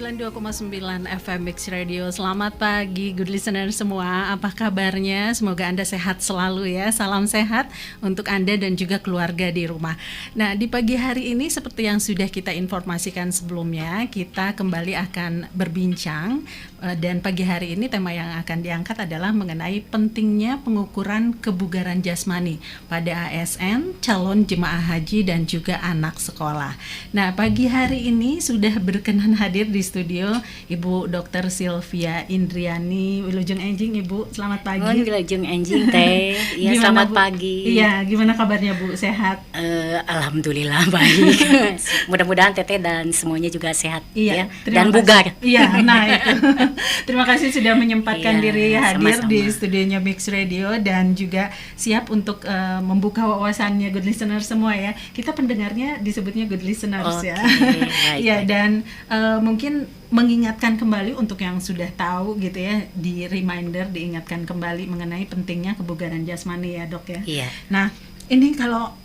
92,9 FM Mix Radio. Selamat pagi good listener semua. Apa kabarnya? Semoga Anda sehat selalu ya. Salam sehat untuk Anda dan juga keluarga di rumah. Nah, di pagi hari ini seperti yang sudah kita informasikan sebelumnya, kita kembali akan berbincang dan pagi hari ini tema yang akan diangkat adalah mengenai pentingnya pengukuran kebugaran jasmani pada ASN, calon jemaah haji dan juga anak sekolah. Nah, pagi hari ini sudah berkenan hadir di studio Ibu Dr. Sylvia Indriani Wilujeng Enjing. Ibu, selamat pagi. Wilujeng Enjing teh. Ya, selamat Bu? pagi. Iya, gimana kabarnya Bu? Sehat? Alhamdulillah baik. Mudah-mudahan Teteh dan semuanya juga sehat ya. Dan bugar. Iya, nah itu. Terima kasih sudah menyempatkan diri hadir sama-sama di studionya Mix Radio dan juga siap untuk membuka wawasannya good listener semua ya. Kita pendengarnya disebutnya good listeners ya. Iya, dan mungkin mengingatkan kembali untuk yang sudah tahu gitu ya, di reminder, diingatkan kembali mengenai pentingnya kebugaran jasmani ya Dok ya. Iya. Nah, ini kalau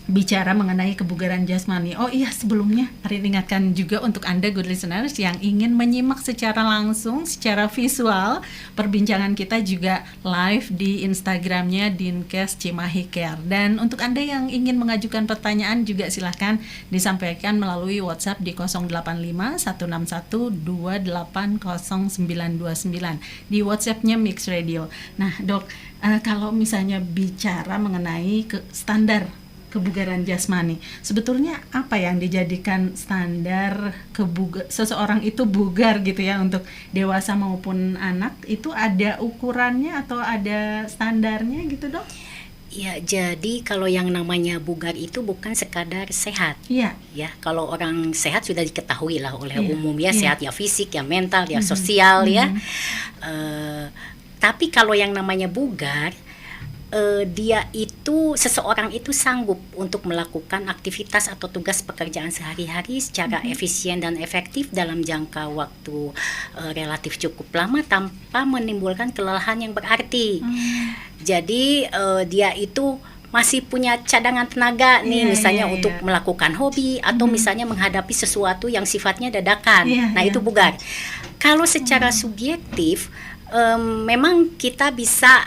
bicara mengenai kebugaran jasmani, oh iya sebelumnya Arin ingatkan juga untuk Anda good listeners yang ingin menyimak secara langsung, secara visual perbincangan kita juga live di Instagramnya Dinkes Cimahi Care. Dan untuk Anda yang ingin mengajukan pertanyaan juga silahkan disampaikan melalui WhatsApp di 085 161 280 929 di WhatsAppnya Mix Radio. Nah Dok, kalau misalnya bicara mengenai standar kebugaran jasmani, sebetulnya apa yang dijadikan standar seseorang itu bugar gitu ya, untuk dewasa maupun anak, itu ada ukurannya atau ada standarnya gitu Dok? Ya, jadi kalau yang namanya bugar itu bukan sekadar sehat. Iya. Ya, kalau orang sehat sudah diketahui lah oleh umum ya, sehat ya fisik, ya mental, ya sosial ya. Tapi kalau yang namanya bugar, dia itu, seseorang itu sanggup untuk melakukan aktivitas atau tugas pekerjaan sehari-hari secara efisien dan efektif dalam jangka waktu relatif cukup lama tanpa menimbulkan kelelahan yang berarti. Jadi dia itu masih punya cadangan tenaga nih, misalnya untuk melakukan hobi atau misalnya menghadapi sesuatu yang sifatnya dadakan. Itu bugar. Kalau secara subjektif, memang kita bisa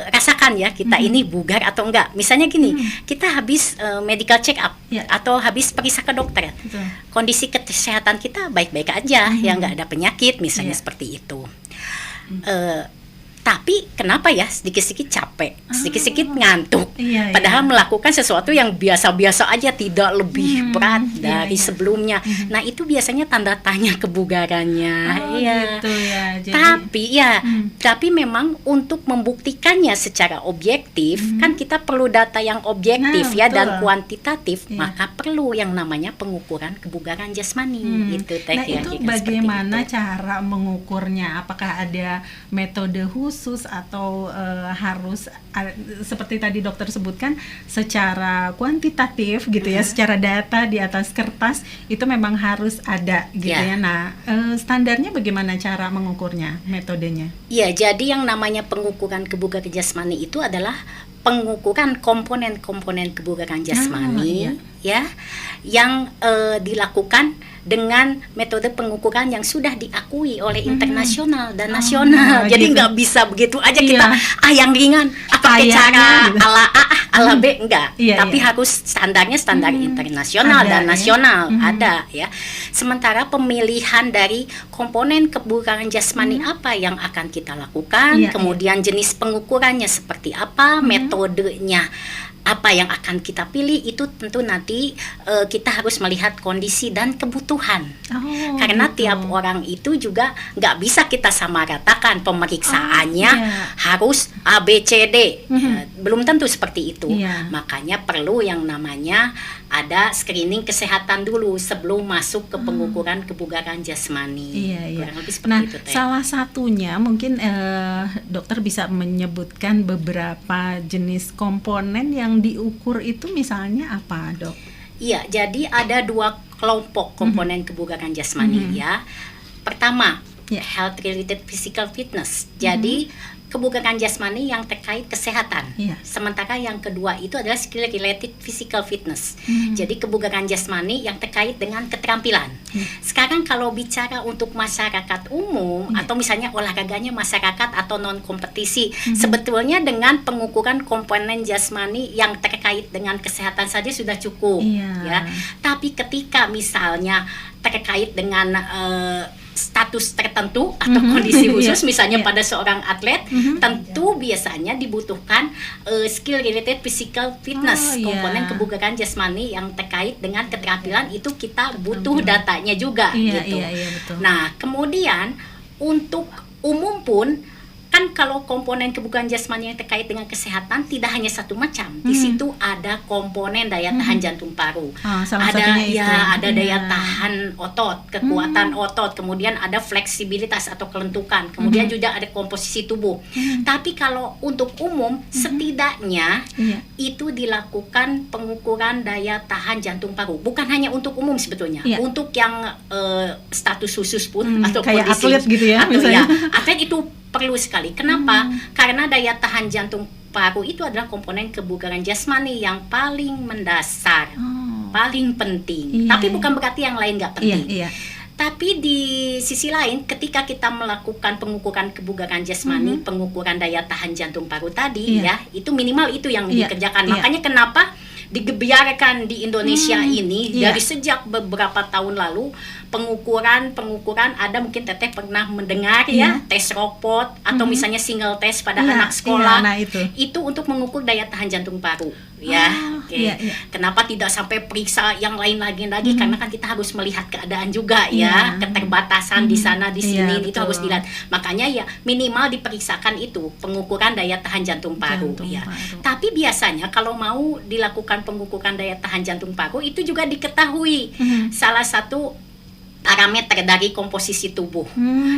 rasakan ya, kita ini bugar atau enggak. Misalnya gini, kita habis medical check up atau habis periksa ke dokter, kondisi kesehatan kita baik-baik aja, ya enggak ada penyakit misalnya seperti itu. Tapi kenapa ya sedikit-sedikit capek, sedikit-sedikit ngantuk, padahal melakukan sesuatu yang biasa-biasa aja, tidak lebih berat dari sebelumnya. Nah itu biasanya tanda tanya kebugarannya. Gitu ya. Jadi, tapi memang untuk membuktikannya secara objektif, kan kita perlu data yang objektif dan kuantitatif, maka perlu yang namanya pengukuran kebugaran jasmani. Itu itu bagaimana cara mengukurnya? Apakah ada metode khusus atau harus seperti tadi dokter sebutkan secara kuantitatif gitu ya, secara data di atas kertas itu memang harus ada gitu ya. Nah, standarnya bagaimana cara mengukurnya, metodenya? Iya, jadi yang namanya pengukuran kebugaran jasmani itu adalah pengukuran komponen-komponen kebugaran jasmani yang dilakukan dengan metode pengukuran yang sudah diakui oleh internasional dan nasional. Jadi nggak bisa begitu aja kita yang ringan pakai cara gitu, ala A ala B, enggak. Tapi harus standarnya standar internasional dan nasional ada ya. Sementara pemilihan dari komponen kebugaran jasmani apa yang akan kita lakukan, kemudian jenis pengukurannya seperti apa, metodenya apa yang akan kita pilih, itu tentu nanti kita harus melihat kondisi dan kebutuhan. Karena tiap orang itu juga nggak bisa kita samaratakan pemeriksaannya harus A, B, C, D. Belum tentu seperti itu. Makanya perlu yang namanya ada screening kesehatan dulu sebelum masuk ke pengukuran kebugaran jasmani. Kurang lebih seperti itu. Salah satunya mungkin dokter bisa menyebutkan beberapa jenis komponen yang diukur itu, misalnya apa Dok? Iya, jadi ada 2 kelompok komponen kebugaran jasmani ya. Pertama, health related physical fitness. Jadi kebugaran jasmani yang terkait kesehatan. Iya. Sementara yang kedua itu adalah skill related physical fitness. Jadi kebugaran jasmani yang terkait dengan keterampilan. Sekarang kalau bicara untuk masyarakat umum atau misalnya olahraganya masyarakat atau non kompetisi, sebetulnya dengan pengukuran komponen jasmani yang terkait dengan kesehatan saja sudah cukup, ya. Tapi ketika misalnya terkait dengan status tertentu atau kondisi khusus, misalnya pada seorang atlet, tentu biasanya dibutuhkan skill related physical fitness, komponen kebugaran jasmani yang terkait dengan keterampilan itu kita butuh datanya juga, gitu. Betul. Nah, kemudian untuk umum pun kan kalau komponen kebugaran jasmani yang terkait dengan kesehatan tidak hanya satu macam. Di situ ada komponen daya tahan jantung paru. Ada daya tahan otot, kekuatan otot, kemudian ada fleksibilitas atau kelentukan. Kemudian juga ada komposisi tubuh. Tapi kalau untuk umum setidaknya itu dilakukan pengukuran daya tahan jantung paru. Bukan hanya untuk umum sebetulnya. Untuk yang status khusus pun atau kayak kondisi atlet gitu ya, atau misalnya. Atlet itu perlu sekali. Kenapa? Karena daya tahan jantung paru itu adalah komponen kebugaran jasmani yang paling mendasar, paling penting. Tapi bukan berarti yang lain nggak penting. Tapi di sisi lain, ketika kita melakukan pengukuran kebugaran jasmani, pengukuran daya tahan jantung paru tadi, ya, itu minimal itu yang dikerjakan. Makanya kenapa digebiarkan di Indonesia ini dari sejak beberapa tahun lalu pengukuran ada, mungkin Teteh pernah mendengar ya, tes robot atau misalnya single test pada anak sekolah, itu untuk mengukur daya tahan jantung paru ya. Kenapa tidak sampai periksa yang lain lagi karena kan kita harus melihat keadaan juga ya, keterbatasan di sana di sini itu harus dilihat. Makanya ya minimal diperiksakan itu pengukuran daya tahan jantung paru ya. Tapi biasanya kalau mau dilakukan pengukuran daya tahan jantung paru itu juga diketahui salah satu parameter dari komposisi tubuh,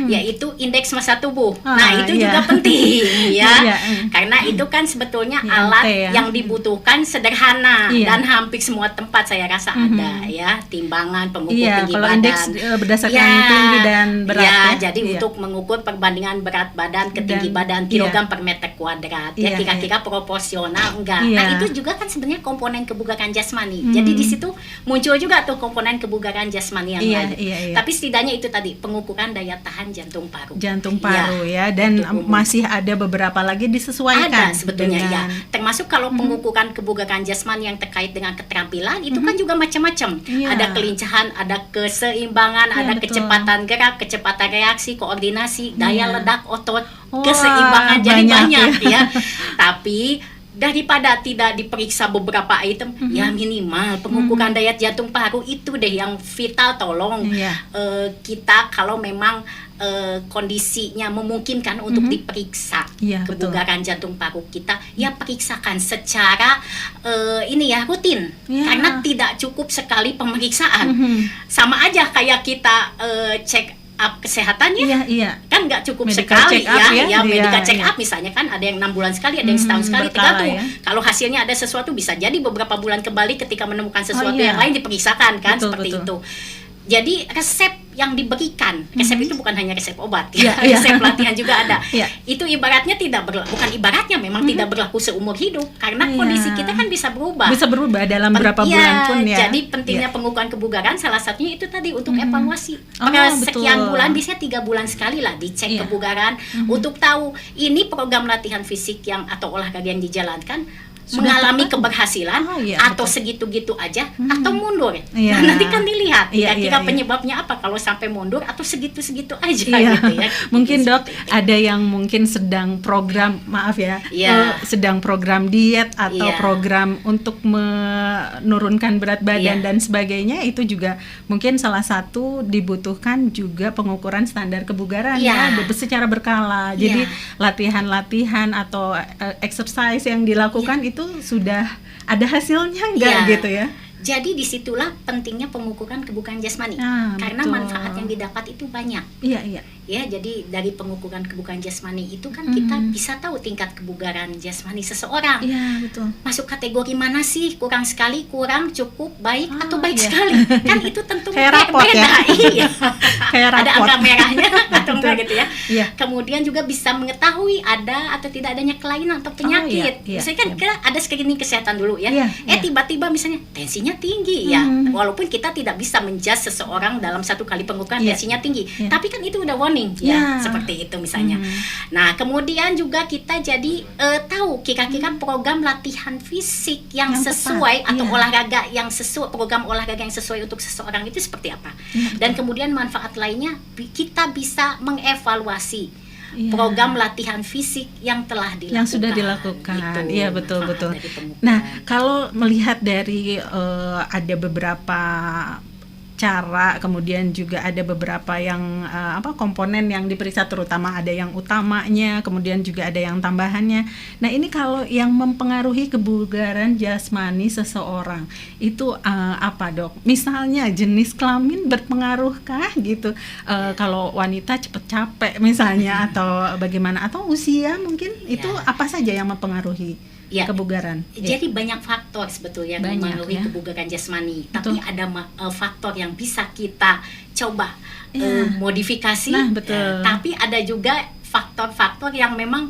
yaitu indeks massa tubuh. Nah, itu juga penting ya, karena itu kan sebetulnya alat yang dibutuhkan sederhana dan hampir semua tempat saya rasa ada ya, timbangan pengukur tinggi kalau badan. Indeks berdasarkan tinggi dan berat. Jadi untuk mengukur perbandingan berat badan ke tinggi badan kilogram per meter kuadrat, ya kira-kira proporsional enggak. Nah, itu juga kan sebenarnya komponen kebugaran jasmani. Jadi di situ muncul juga tuh komponen kebugaran jasmani yang lain. Tapi setidaknya itu tadi pengukuran daya tahan jantung paru. Dan masih ada beberapa lagi disesuaikan. Ada sebetulnya dengan... termasuk kalau pengukuran kebugaran jasmani yang terkait dengan keterampilan itu kan juga macam-macam. Ada kelincahan, ada keseimbangan, ada kecepatan gerak, kecepatan reaksi, koordinasi, daya ledak otot, keseimbangan, jadi banyak ya. Tapi daripada tidak diperiksa beberapa item, ya minimal pengukuran daya jantung paru itu deh yang vital. Tolong kita kalau memang kondisinya memungkinkan untuk diperiksa kebugaran jantung paru kita, ya periksakan secara rutin. Karena tidak cukup sekali pemeriksaan. Sama aja kayak kita cek up kesehatannya, kan nggak cukup medical sekali medical check up misalnya kan ada yang 6 bulan sekali, ada yang setahun sekali, tergantung. Kalau hasilnya ada sesuatu bisa jadi beberapa bulan kembali ketika menemukan sesuatu yang lain diperiksakan kan, seperti itu. Jadi resep yang diberikan, resep itu bukan hanya resep obat, resep latihan juga ada. Itu ibaratnya bukan ibaratnya, memang tidak berlaku seumur hidup karena kondisi kita kan bisa berubah. Bisa berubah dalam berapa bulan pun ya. Jadi pentingnya pengukuran kebugaran salah satunya itu tadi untuk evaluasi. Sekian bulan, biasanya 3 bulan sekali lah dicek kebugaran untuk tahu ini program latihan fisik yang atau olahraga yang dijalankan mengalami keberhasilan atau segitu-gitu aja atau mundur. Nah, nanti kan dilihat kira-kira penyebabnya apa kalau sampai mundur atau segitu-segitu aja gitu ya. Mungkin Dok ada yang mungkin sedang program sedang program diet atau program untuk menurunkan berat badan dan sebagainya, itu juga mungkin salah satu dibutuhkan juga pengukuran standar kebugaran secara berkala. Jadi latihan-latihan atau exercise yang dilakukan itu sudah ada hasilnya enggak gitu ya? Jadi disitulah pentingnya pengukuran kebugaran jasmani, karena betul. manfaat yang didapat itu banyak. Iya. Ya, jadi dari pengukuran kebugaran jasmani itu kan kita bisa tahu tingkat kebugaran jasmani seseorang. Iya, betul. Masuk kategori mana sih? Kurang sekali, kurang, cukup, baik, atau baik sekali. Kan itu tentu kayak rapot beda. Ya? Iya. Kayak rapot. Ada angka merahnya atau enggak gitu ya. Iya. Kemudian juga bisa mengetahui ada atau tidak adanya kelainan atau penyakit. Misalnya kan kita ada screening kesehatan dulu ya. Tiba-tiba misalnya tensinya tinggi ya. Walaupun kita tidak bisa menjudge seseorang dalam satu kali pengukuran tensinya tinggi, tapi kan itu udah warning ya, seperti itu misalnya. Nah, kemudian juga kita jadi tahu kira-kira program latihan fisik yang sesuai atau olahraga yang sesuai, program olahraga yang sesuai untuk seseorang itu seperti apa. Dan kemudian manfaat lainnya kita bisa mengevaluasi program latihan fisik yang telah dilakukan. Yang sudah dilakukan. Iya, betul. Nah, kalau melihat dari ada beberapa cara, kemudian juga ada beberapa yang komponen yang diperiksa, terutama ada yang utamanya, kemudian juga ada yang tambahannya. Nah, ini kalau yang mempengaruhi kebugaran jasmani seseorang itu apa, Dok? Misalnya jenis kelamin berpengaruhkah gitu? Kalau wanita cepat capek misalnya atau bagaimana, atau usia mungkin itu apa saja yang mempengaruhi kebugaran? Jadi banyak faktor sebetulnya yang mempengaruhi kebugaran jasmani. Betul. Tapi ada faktor yang bisa kita coba modifikasi. Nah, betul. Tapi ada juga faktor-faktor yang memang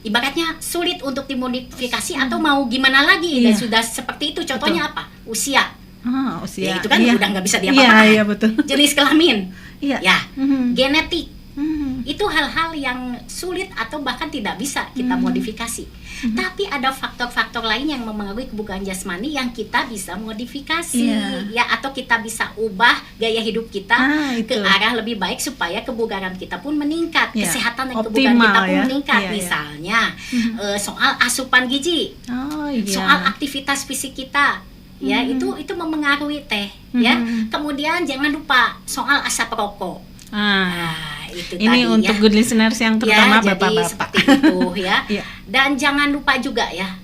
ibaratnya sulit untuk dimodifikasi atau mau gimana lagi. Dan sudah seperti itu. Contohnya apa? Usia. Usia. Ya, itu kan udah nggak bisa diapa-apakan. Iya, betul. Jenis kelamin. Iya. Genetik. Itu hal-hal yang sulit atau bahkan tidak bisa kita modifikasi. Tapi ada faktor-faktor lain yang mempengaruhi kebugaran jasmani yang kita bisa modifikasi, ya, atau kita bisa ubah gaya hidup kita ke arah lebih baik supaya kebugaran kita pun meningkat, kesehatan dan kebugaran kita pun meningkat. Misalnya soal asupan gizi, soal aktivitas fisik kita, ya, itu mempengaruhi ya. Kemudian jangan lupa soal asap rokok. Itu ini tadi, untuk good listeners yang terutama bapak-bapak. Seperti itu ya. Dan jangan lupa juga ya,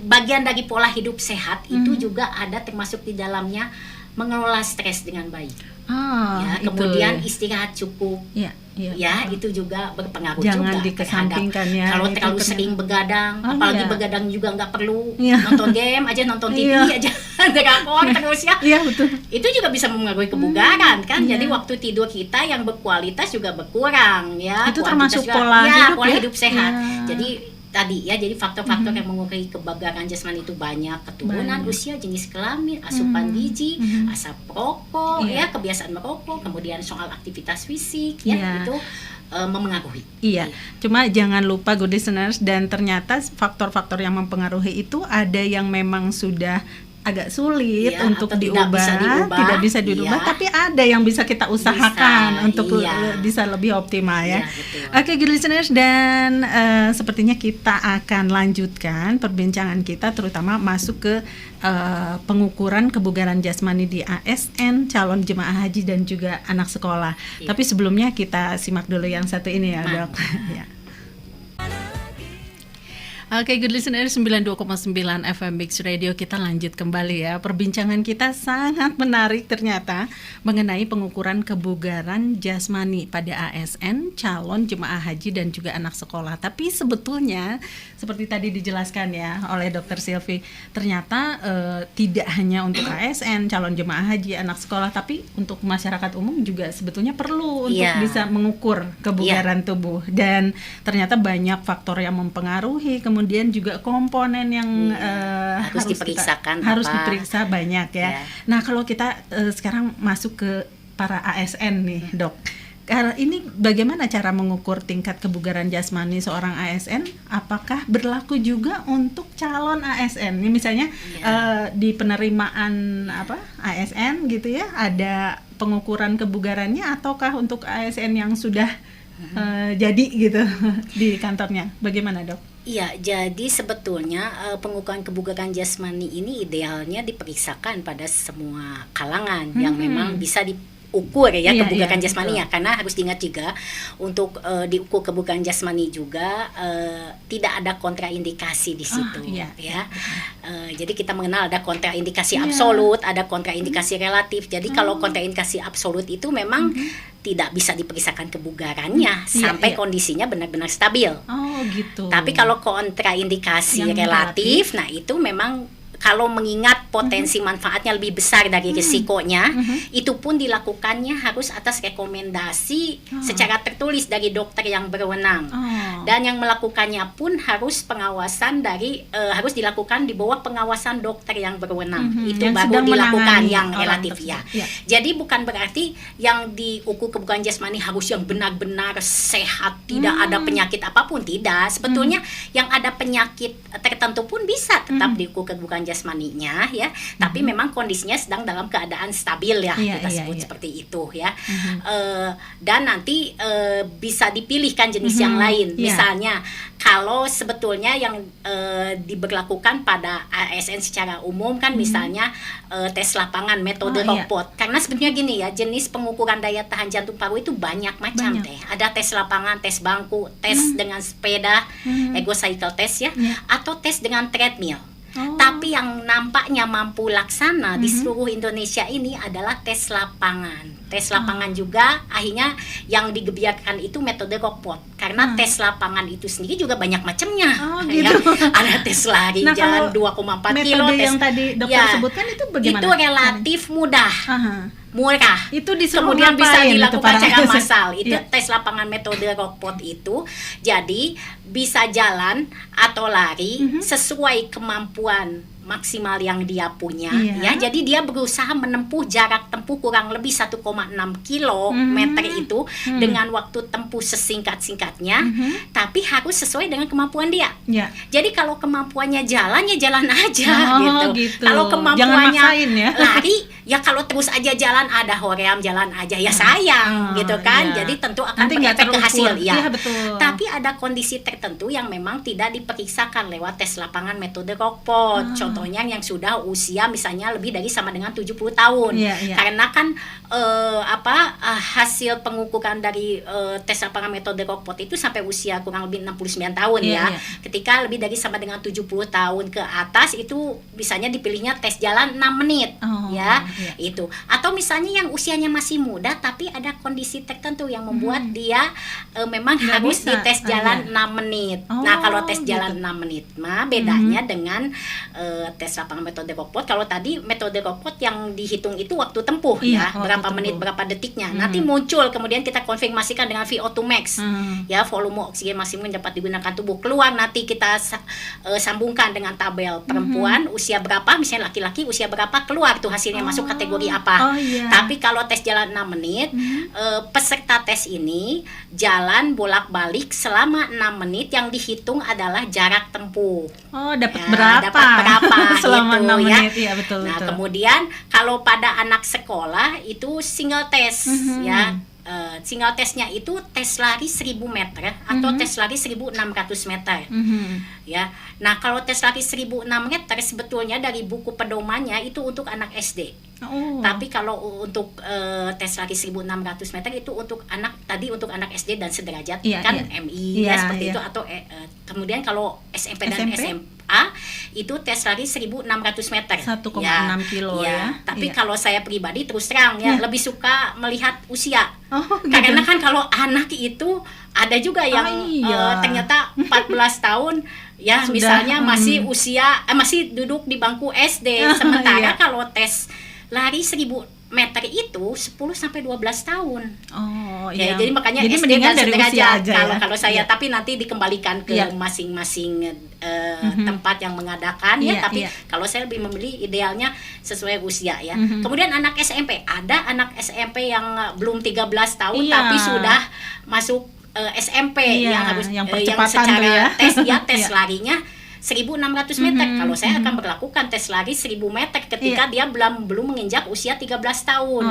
bagian dari pola hidup sehat itu juga ada termasuk di dalamnya mengelola stres dengan baik. Kemudian istirahat cukup. Itu juga berpengaruh. Jangan juga dikesampingkan ya. Kalau terlalu sering begadang, apalagi begadang juga nggak perlu, nonton game aja, nonton TV aja, drakor terus ya. Betul. Itu juga bisa mempengaruhi kebugaran kan. Jadi waktu tidur kita yang berkualitas juga berkurang ya. Itu termasuk juga, pola hidup sehat. Jadi tadi ya, jadi faktor-faktor yang mengurangi kebugaran jasmani itu banyak: keturunan, usia, jenis kelamin, asupan gizi, asap rokok, kebiasaan merokok, kemudian soal aktivitas fisik, itu mempengaruhi. Cuma jangan lupa good listeners, dan ternyata faktor-faktor yang mempengaruhi itu ada yang memang sudah agak sulit untuk diubah, tidak bisa diubah, tapi ada yang bisa kita usahakan untuk bisa lebih optimal ya. Oke, good listeners, dan sepertinya kita akan lanjutkan perbincangan kita, terutama masuk ke pengukuran kebugaran jasmani di ASN, calon jemaah haji dan juga anak sekolah. Tapi sebelumnya kita simak dulu yang satu ini ya, Dok. Oke, good listener, 92,9 FM Mix Radio, kita lanjut kembali ya. Perbincangan kita sangat menarik ternyata mengenai pengukuran kebugaran jasmani pada ASN, calon jemaah haji dan juga anak sekolah. Tapi sebetulnya seperti tadi dijelaskan ya oleh Dr. Silvi, ternyata tidak hanya untuk ASN, calon jemaah haji, anak sekolah, tapi untuk masyarakat umum juga sebetulnya perlu untuk bisa mengukur kebugaran tubuh. Dan ternyata banyak faktor yang mempengaruhi, kemudian juga komponen yang harus diperiksa banyak ya. Nah, kalau kita sekarang masuk ke para ASN nih, Dok. Ini bagaimana cara mengukur tingkat kebugaran jasmani seorang ASN? Apakah berlaku juga untuk calon ASN? Ini misalnya di penerimaan ASN gitu ya, ada pengukuran kebugarannya, ataukah untuk ASN yang sudah jadi gitu di kantornya? Bagaimana, Dok? Iya, jadi sebetulnya pengukuran kebugaran jasmani ini idealnya diperiksakan pada semua kalangan yang memang bisa ukur ya Iya, kebugaran iya, jasmaninya, karena harus diingat juga untuk diukur kebugaran jasmani juga tidak ada kontraindikasi di situ iya. ya. Jadi kita mengenal ada kontraindikasi Iya. absolut, ada kontraindikasi relatif. Jadi kalau kontraindikasi absolut itu memang tidak bisa diperiksakan kebugarannya sampai kondisinya benar-benar stabil. Oh gitu. Tapi kalau kontraindikasi Yang relatif, nah itu memang kalau mengingat potensi manfaatnya lebih besar dari risikonya, itu pun dilakukannya harus atas rekomendasi secara tertulis dari dokter yang berwenang. Dan yang melakukannya pun harus pengawasan dari harus dilakukan di bawah pengawasan dokter yang berwenang. Itu Yang baru sedang dilakukan menangani yang orang relatif ya. tersebut. Ya. Jadi bukan berarti yang diukur kebugaran jasmani harus yang benar-benar sehat, tidak ada penyakit apapun, tidak. Sebetulnya yang ada penyakit tertentu pun bisa tetap diukur kebugaran jasmaninya ya, tapi memang kondisinya sedang dalam keadaan stabil ya, kita sebut seperti itu ya. Dan nanti bisa dipilihkan jenis yang lain. Misalnya kalau sebetulnya yang diberlakukan pada ASN secara umum kan misalnya tes lapangan metode robot. Karena sebetulnya gini ya, jenis pengukuran daya tahan jantung paru itu banyak macam teh. Ada tes lapangan, tes bangku, tes dengan sepeda, ego cycle test ya, atau tes dengan treadmill. Tapi yang nampaknya mampu laksana di seluruh Indonesia ini adalah tes lapangan. Tes lapangan juga akhirnya yang digebiarkan itu metode robot. Karena tes lapangan itu sendiri juga banyak macamnya. Ya. Ada tes lari jalan 2,4 kilo. Metode yang tadi dokter sebutkan itu bagaimana? Itu relatif mudah. Murah. Itu disuruh kemudian bisa ngapain dilakukan itu, secara massal. Itu tes lapangan metode robot itu. Jadi bisa jalan atau lari sesuai kemampuan maksimal yang dia punya ya. Jadi dia berusaha menempuh jarak tempuh kurang lebih 1,6 kilometer itu dengan waktu tempuh sesingkat-singkatnya, tapi harus sesuai dengan kemampuan dia. Jadi kalau kemampuannya jalan ya jalan aja gitu. Kalau kemampuannya lari ya kalau terus aja jalan ada hoream jalan aja ya sayang gitu kan. Jadi tentu akan berefek ke hasil ya. Tapi ada kondisi tertentu yang memang tidak diperiksakan lewat tes lapangan metode robot. Contohnya yang sudah usia misalnya lebih dari sama dengan 70 tahun. Karena kan hasil pengukuran dari tes lapangan metode robot itu sampai usia kurang lebih 69 tahun ya. Ketika lebih dari sama dengan 70 tahun ke atas itu misalnya dipilihnya tes jalan 6 menit itu. Atau misalnya yang usianya masih muda tapi ada kondisi tertentu yang membuat dia memang harus dites jalan 6 menit. Nah, kalau tes jalan 6 menit mah bedanya dengan tes lapangan metode robot. Kalau tadi metode robot yang dihitung itu waktu tempuh berapa menit berapa detiknya. Nanti muncul kemudian kita konfirmasikan dengan VO2 max ya, volume oksigen maksimum yang dapat digunakan tubuh. Keluar nanti kita sambungkan dengan tabel perempuan usia berapa, misalnya laki-laki usia berapa, keluar tuh hasilnya masuk kategori apa. Tapi kalau tes jalan 6 menit peserta tes ini jalan bolak-balik selama 6 menit, yang dihitung adalah jarak tempuh. Dapat berapa selama gitu, 6 menit ya, betul. Kemudian kalau pada anak sekolah itu single test ya. Single testnya itu tes lari 1000 meter atau tes lari 1600 meter ya. Nah, kalau tes lari 1006 meter sebetulnya dari buku pedomannya itu untuk anak SD. Tapi kalau untuk tes lari 1600 meter itu untuk anak SD dan sederajat MI seperti itu. Atau kemudian kalau SMP dan SMA itu tes lari 1600 meter 1,6 kilo ya. Tapi kalau saya pribadi terus terang lebih suka melihat usia. Karena kan kalau anak itu ada juga yang ternyata 14 tahun ya sudah, misalnya masih usia masih duduk di bangku SD, sementara kalau tes lari 1000 meter itu 10 sampai 12 tahun. Jadi makanya SD dan sederajat kalau saya, tapi nanti dikembalikan ke masing-masing tempat yang mengadakan tapi kalau saya lebih memilih idealnya sesuai usia ya. Kemudian anak SMP, ada anak SMP yang belum 13 tahun tapi sudah masuk SMP yang harus yang secara tes larinya 1600 meter. Kalau saya akan berlakukan tes lari 1000 meter ketika dia belum menginjak usia 13 tahun.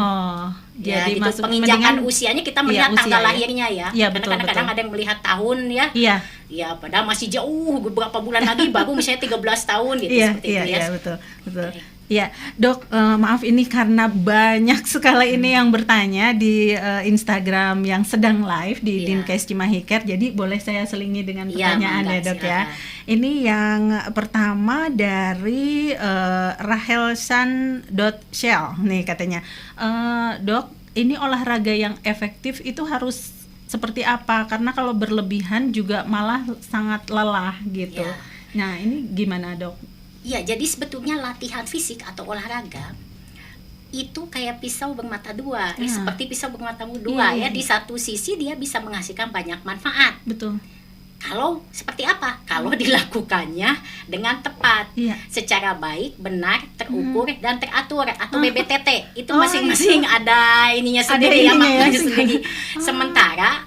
Jadi penginjakan usianya kita melihat tanggal lahirnya ya. Karena kadang-kadang ada yang melihat tahun ya. Ya padahal masih jauh, beberapa bulan lagi baru misalnya 13 tahun gitu, Iya, seperti iya, itu ya. iya, betul. Ya, Dok, maaf ini karena banyak sekali ini yang bertanya di Instagram yang sedang live di Dinkes Cimahi Care, jadi boleh saya selingi dengan pertanyaan ya, Dok ya. Ini yang pertama dari rahelsan.shell nih katanya, Dok, ini olahraga yang efektif itu harus seperti apa? Karena kalau berlebihan juga malah sangat lelah gitu. Nah, ini gimana, Dok? Ya, jadi sebetulnya latihan fisik atau olahraga itu kayak pisau bermata dua, seperti pisau bermata dua ya. Di satu sisi dia bisa menghasilkan banyak manfaat. Betul. Kalau seperti apa? Kalau dilakukannya dengan tepat, secara baik, benar, terukur dan teratur, atau BBTT. Itu masing-masing ada ininya sendiri, ya, maknanya sendiri. Sementara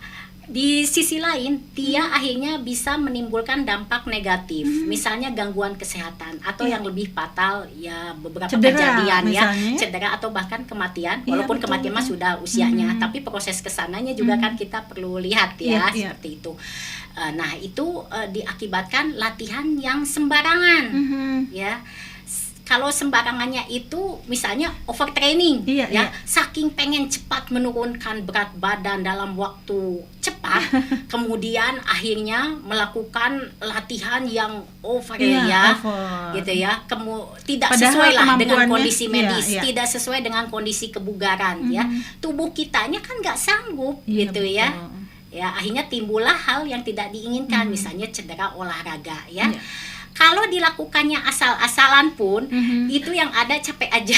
di sisi lain, dia akhirnya bisa menimbulkan dampak negatif, misalnya gangguan kesehatan atau yang lebih fatal ya beberapa kejadian misalnya, ya, cedera atau bahkan kematian. Walaupun kematian mah sudah usianya, tapi proses kesananya juga kan kita perlu lihat ya, seperti itu. Nah itu diakibatkan latihan yang sembarangan, ya. Kalau sembarangannya itu misalnya overtraining, saking pengen cepat menurunkan berat badan dalam waktu cepat, kemudian akhirnya melakukan latihan yang over gitu ya, tidak sesuai lah dengan kondisi medis, tidak sesuai dengan kondisi kebugaran, ya, tubuh kitanya kan nggak sanggup, gitu ya. Ya akhirnya timbullah hal yang tidak diinginkan, misalnya cedera olahraga, ya. Kalau dilakukannya asal-asalan pun, itu yang ada capek aja.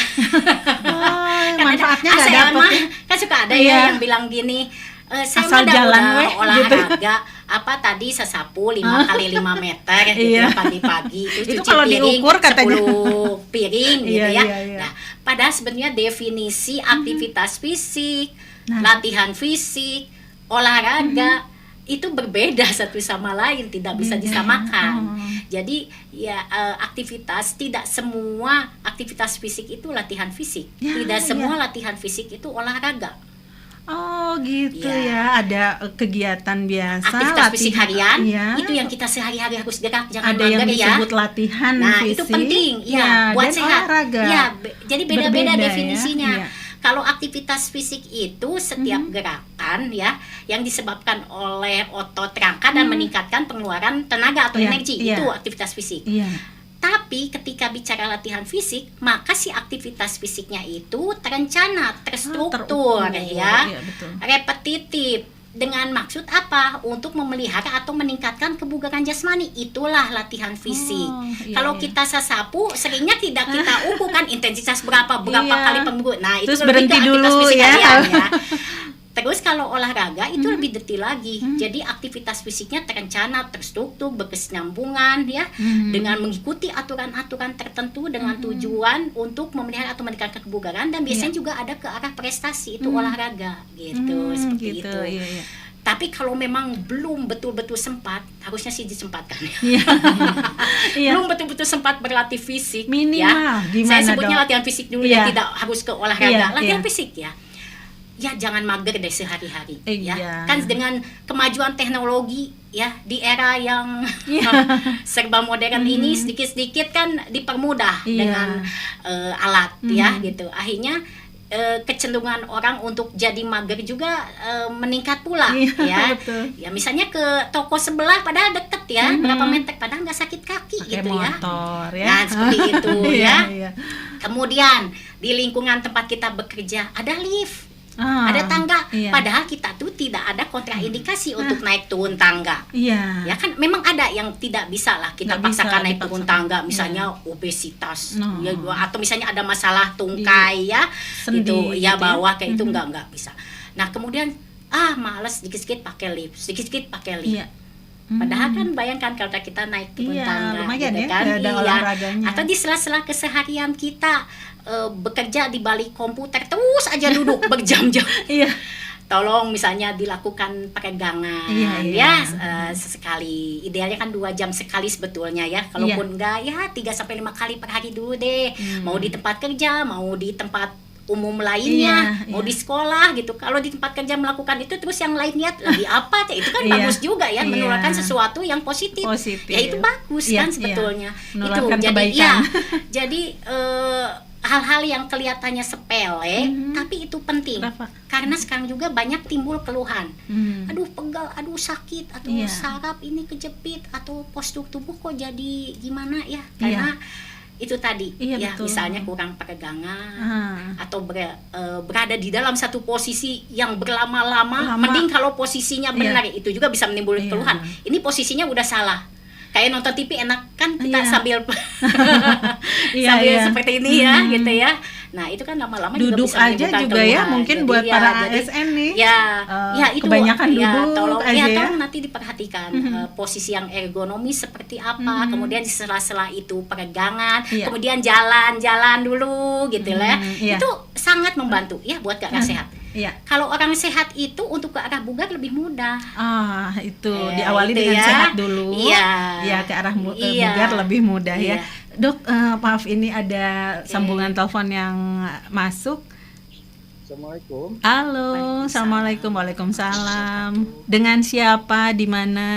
Manfaatnya nggak dapat. Kan suka ada ya yang bilang gini, saya asal jalan olahraga gitu. Apa tadi sesapu 5 kali 5 meter gitu ya, pagi-pagi itu terus cuci kalau piring diukur, 10 piring gitu ya. Nah, padahal sebenarnya definisi aktivitas fisik, latihan fisik, olahraga itu berbeda satu sama lain, tidak bisa disamakan. Jadi ya aktivitas, tidak semua aktivitas fisik itu latihan fisik, tidak semua latihan fisik itu olahraga. Oh gitu ya, ada kegiatan biasa, aktivitas fisik harian, itu yang kita sehari-hari harus gerak, jangan ada yang disebut latihan fisik. Itu penting buat sehat. Olahraga. Jadi beda-beda definisinya. Kalau aktivitas fisik itu setiap gerakan ya yang disebabkan oleh otot rangka dan meningkatkan pengeluaran tenaga atau energi, itu aktivitas fisik. Tapi ketika bicara latihan fisik, maka si aktivitas fisiknya itu terencana, terstruktur, repetitif. Dengan maksud apa? Untuk memelihara atau meningkatkan kebugaran jasmani. Itulah latihan fisik. Kalau kita sesapu, seringnya tidak kita ukur kan intensitas berapa kali peminggu. Nah, itu lebih ke aktivitas fisik harian ya. Terus kalau olahraga itu lebih detail lagi. Jadi aktivitas fisiknya terencana, terstruktur, berkesinambungan ya, dengan mengikuti aturan-aturan tertentu dengan tujuan untuk memelihara atau meningkatkan kebugaran, dan biasanya juga ada ke arah prestasi, itu olahraga gitu, seperti itu. Tapi kalau memang belum betul-betul sempat, harusnya sih disempatkan. Belum betul-betul sempat berlatih fisik, minimal ya. Saya sebutnya latihan fisik dulu ya, tidak harus ke olahraga. Latihan fisik ya jangan mager deh sehari-hari, ya. Kan dengan kemajuan teknologi ya di era yang serba modern ini, sedikit-sedikit kan dipermudah dengan alat ya gitu. Akhirnya kecenderungan orang untuk jadi mager juga meningkat pula, ya. Ya misalnya ke toko sebelah padahal deket ya, berapa meter, padahal nggak sakit kaki. Pakai gitu motor, ya. Nah seperti itu ya. Kemudian di lingkungan tempat kita bekerja ada lift, ada tangga, padahal kita tuh tidak ada kontraindikasi untuk naik turun tangga. Ya kan memang ada yang tidak bisa lah kita paksakan naik turun tangga, misalnya obesitas, atau misalnya ada masalah tungkai ya, itu ya bawah kayak itu enggak bisa. Nah kemudian malas sedikit-sedikit pakai lift, Padahal kan bayangkan kalau kita naik turun tangga, lumayan gitu kan, ada olahraganya. Atau di sela-sela keseharian kita bekerja di balik komputer terus aja duduk berjam-jam. Tolong misalnya dilakukan peregangan, sesekali. Idealnya kan 2 jam sekali sebetulnya ya. Kalaupun enggak ya 3-5 kali per hari dulu deh. Mau di tempat kerja, mau di tempat umum lainnya, Iya, mau iya. di sekolah gitu. Kalau di tempat kerja melakukan itu terus yang lainnya lagi apa? Itu kan Iya, bagus juga ya, iya. menularkan sesuatu yang positif. Positif. Ya itu bagus Iya, kan iya. sebetulnya. Menularkan Itu jadi kebaikan. jadi hal-hal yang kelihatannya sepele tapi itu penting. Kenapa? Karena sekarang juga banyak timbul keluhan. Hmm. Aduh pegal, aduh sakit, atau Iya. saraf ini kejepit, atau postur tubuh kok jadi gimana ya? Karena itu tadi Iya, ya, betul. misalnya kurang peregangan Ah. atau berada di dalam satu posisi yang berlama-lama. Lama. Mending kalau posisinya benar, itu juga bisa menimbulkan Iya. keluhan. Ini posisinya udah salah. Kayak nonton TV enak kan kita Iya. sambil Iya, sambil iya. seperti ini ya gitu ya. Nah itu kan lama-lama juga Duduk bisa aja menimbulkan juga ya, keluhan. mungkin Jadi buat ya, para jadi, ASN nih. ya itu kebanyakan ya, duduk tolong aja ya. tolong nanti diperhatikan posisi yang ergonomis seperti apa, kemudian di sela-sela itu peregangan, Iya. kemudian jalan-jalan dulu gitu lah. Iya. Itu sangat membantu ya buat ke arah sehat. Iya. Kalau orang sehat itu untuk ke arah bugar lebih mudah. Itu Ya, diawali itu dengan ya. sehat dulu. Iya. Ya, ke arah Iya. bugar lebih mudah ya. Iya. Dok, maaf ini ada sambungan telepon yang masuk. Assalamualaikum. Halo, Waalaikumsalam. assalamualaikum, waalaikumsalam. Dengan siapa, di mana?